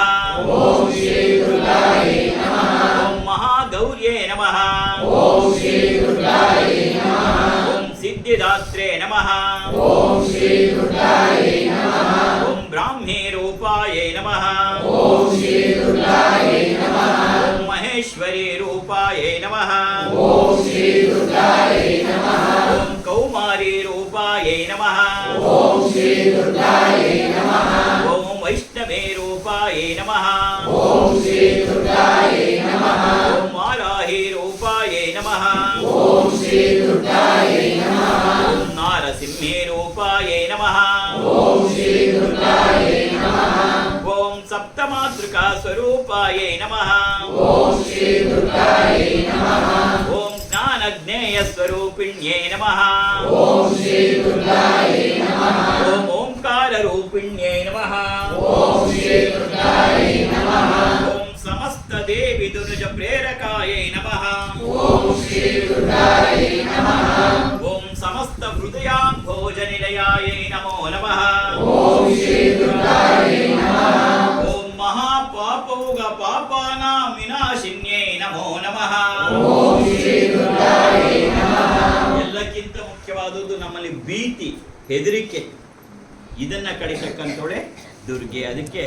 ओम श्री दुर्गायै नमः ओम महागौर्ये नमः ओम श्री दुर्गायै नमः ओम सिद्धिदात्रे नमः ओम श्री दुर्गायै नमः ओम ब्राह्मी रूपायै नमः ओम श्री दुर्गायै नमः ओम महेश्वरी रूपायै नमः ओम श्री दुर्गायै नमः ओम कौमारी रूपायै नमः ओम श्री दुर्गायै नमः ओम वैष्णवे रूपायै नमः ओम श्री दुर्गायै नमः ओम वाराही रूपायै नमः ओम श्री दुर्गायै नमः ओम नारसिंहे रूपायै नमः ओम श्री दुर्गायै नमः ओम सप्तमातृका स्वरूपायै नमः ओम श्री दुर्गायै नमः ओम ज्ञानज्ञेय स्वरूपिण्ये नमः ओम श्री दुर्गायै नमः ओम ओंकार रूपिण्ये नमः ओम श्री दुर्गायै नमः ओम समस्त देवी दुर्ज प्रेरकायै नमः ओम श्री दुर्गायै नमः ओम समस्त हृदयाम्भोजनिलयायै नमो नमः ओम श्री दुर्गायै नमः ओम महापापौग पापानां विनाशिन्यै नमो नमः ओम श्री दुर्गायै नमः ಎಲ್ಲಕ್ಕಿಂತ ಮುಖ್ಯವಾದದ್ದು ನಮ್ಮಲ್ಲಿ ಭೀತಿ, ಹೆದರಿಕೆ, ಇದನ್ನ ಕಡಿತಕ್ಕಂಥೋಳೆ ದುರ್ಗೆ. ಅದಕ್ಕೆ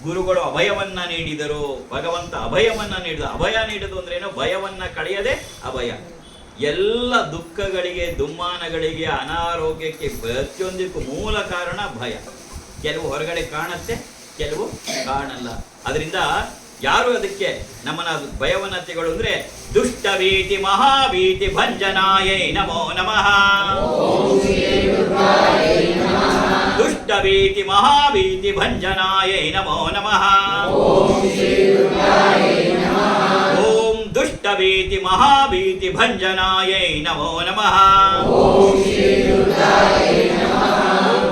ಗುರುಗಳು ಅಭಯವನ್ನ ನೀಡಿದರು. ಭಗವಂತ ಅಭಯವನ್ನ ನೀಡಿದ. ಅಭಯ ನೀಡುದು ಅಂದ್ರೆ ಏನು? ಭಯವನ್ನ ಕಳೆಯದೆ ಅಭಯ. ಎಲ್ಲ ದುಃಖಗಳಿಗೆ, ದುಮ್ಮಾನಗಳಿಗೆ, ಅನಾರೋಗ್ಯಕ್ಕೆ ಪ್ರತಿಯೊಂದಕ್ಕೂ ಮೂಲ ಕಾರಣ ಭಯ. ಕೆಲವು ಹೊರಗಡೆ ಕಾಣುತ್ತೆ, ಕೆಲವು ಕಾಣಲ್ಲ. ಅದರಿಂದ ಯಾರು ಅದಕ್ಕೆ ನಮ್ಮನ್ನ ಭಯವನ್ನ ತೆಗಳು ಅಂದ್ರೆ ದುಷ್ಟ ಭೀತಿ ಮಹಾಭೀತಿ ಭಂಜನಾಯೈ ನಮೋ ನಮಃ. ದುಷ್ಟ ಭೀತಿ ಮಹಾಭೀತಿ ಭಂಜನಾಯೈ ನಮೋ ನಮಃ. ಓಂ ದುಷ್ಟ ಭೀತಿ ಮಹಾಭೀತಿ ಭಂಜನಾಯೈ ನಮೋ ನಮಃ. ಓಂ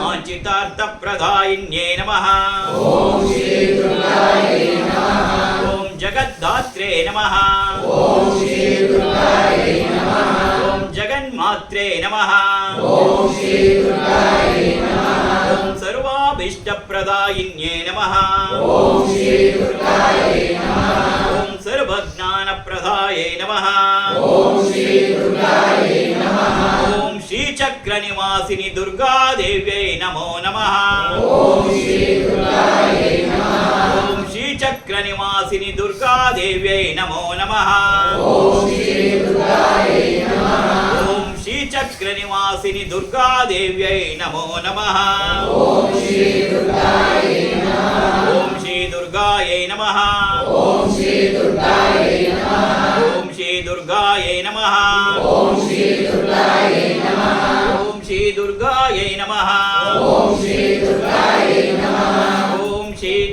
ಆಚಿತಾರ್ಥ ಪ್ರದಾಯಿನ್ಯೇ ನಮಃ. ಓಂ ಜಗದ್ದಾತ್ರೇ ನಮಃ. ಓಂ ಜಗನ್ಮಾತ್ರೇ ನಮಃ. ಓಂ ಸರ್ವಾಭೀಷ್ಟಪ್ರದಾಯಿನ್ಯೇ ನಮಃ. ಓಂ ಸರ್ವಜ್ಞಾನಪ್ರದಾಯೇ ನಮಃ. ಓಂ ಶ್ರೀಚಕ್ರನಿವಾಸಿನಿ ದುರ್ಗಾದೇವ್ಯೈ ನಮೋ ನಮಃ. ಓಂ ಶ್ರೀಚಕ್ರನಿವಾಸಿನಿ ದುರ್ಗಾದೇವ್ಯೈ ನಮೋ ನಮಃ. ಓಂ ಶ್ರೀಚಕ್ರನಿವಾಸಿನಿ ದುರ್ಗಾದೇವ್ಯೈ ನಮೋ ನಮಃ. ಓಂ ಶ್ರೀ ದುರ್ಗಾಯೈ ನಮಃ. ಓಂ ಶ್ರೀ ದುರ್ಗಾಯೈ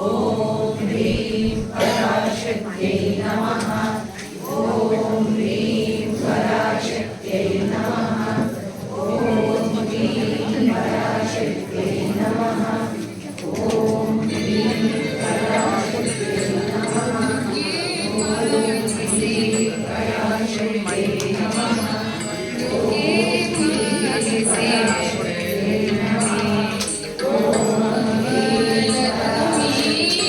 ಓಂ ಹ್ರೀಂ ಪರಾಶಕ್ತಿಯೈ ನಮಃ. ಓಂ ಹ್ರೀಂ ಪರಾಶಕ್ತಿಯೈ ನಮಃ. ಓಂ ಹ್ರೀಂ ಪರಾಶಕ್ತಿಯೈ ನಮಃ. ಓಂ ಹ್ರೀಂ ಪರಾಶಕ್ತಿಯೈ ನಮಃ. ಓಂ ಹ್ರೀಂ ಪರಾಶಕ್ತಿಯೈ ನಮಃ. ಓಂ ಹ್ರೀಂ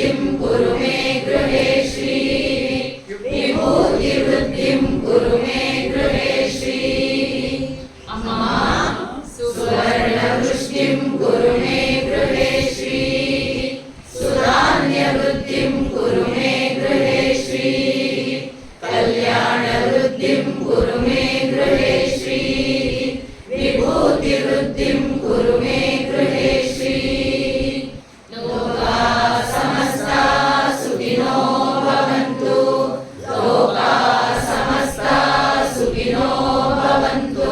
विभूतिवृद्धिं कुरु मे गृहे श्रीः विभूतिवृद्धिं कुरु मे गृहे श्रीः अम्मा सुवर्णवृष्टिं कुरु मे गृहे श्रीः सुधान्यवृद्धिं कुरु मे गृहे श्रीः कल्याणवृद्धिं कुरु मे गृहे श्रीः विभूतिवृद्धिं कुरु मे गृहे श्रीः लोकाः समस्ताः सुखिनो भवन्तु लोकाः समस्ताः सुखिनो भवन्तु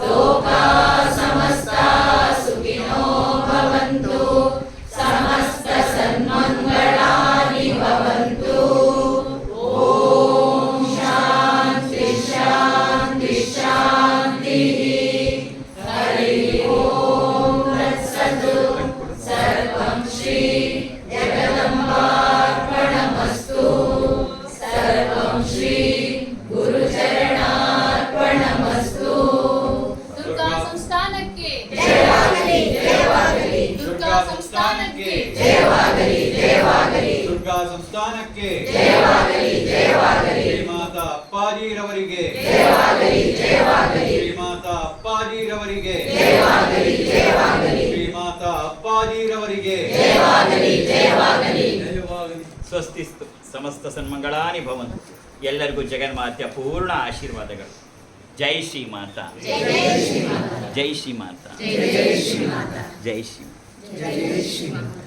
लोकाः समस्ताः सुखिनो भवन्तु समस्तसन्मङ्गलानि भवन्तु ॐ शान्ति शान्ति शान्तिः हरिः ॐ तत्सत् सर्वं श्री जगदम्बार्पणमस्तु सर्वं श्री गुरुचरणार्पणमस्तु ದುರ್ಗಾ ಸಂಸ್ಥಾನಕ್ಕೆ ಜಯವಾಗಲಿ ಜಯವಾಗಲಿ ದುರ್ಗಾ ಸಂಸ್ಥಾನಕ್ಕೆ ಜಯವಾಗಲಿ ಜಯವಾಗಲಿ ದುರ್ಗಾ ಸಂಸ್ಥಾನಕ್ಕೆ ಜಯವಾಗಲಿ ಜಯವಾಗಲಿ ಶ್ರೀಮಾತಾ ಅಪ್ಪಾಜಿರವರಿಗೆ ಜಯವಾಗಲಿ ಜಯವಾಗಲಿ ಶ್ರೀಮಾತಾ ಅಪ್ಪಾಜಿರವರಿಗೆ ಜಯವಾಗಲಿ ಜಯವಾಗಲಿ ಶ್ರೀಮಾತಾ ಅಪ್ಪಾಜಿರವರಿಗೆ ಜಯವಾಗಲಿ ಜಯವಾಗಲಿ ಸ್ವಸ್ತಿಸ್ತು ಸಮಸ್ತ ಸನ್ಮಂಗಳಾನಿ ಭವಂತು. ಎಲ್ಲರಿಗೂ ಜಗನ್ಮಾತೆಯ ಪೂರ್ಣ ಆಶೀರ್ವಾದಗಳು. ಜೈ ಶ್ರೀ ಮಾತಾ, ಜೈ ಶ್ರೀ ಮಾತಾ, ಜೈ ಶ್ರೀ ಮಾತಾ, ಜೈ ಶ್ರೀ ಮಾತಾ, ಜೈ ಶ್ರೀ ಜೈ ಶ್ರೀ ಮಾತಾ.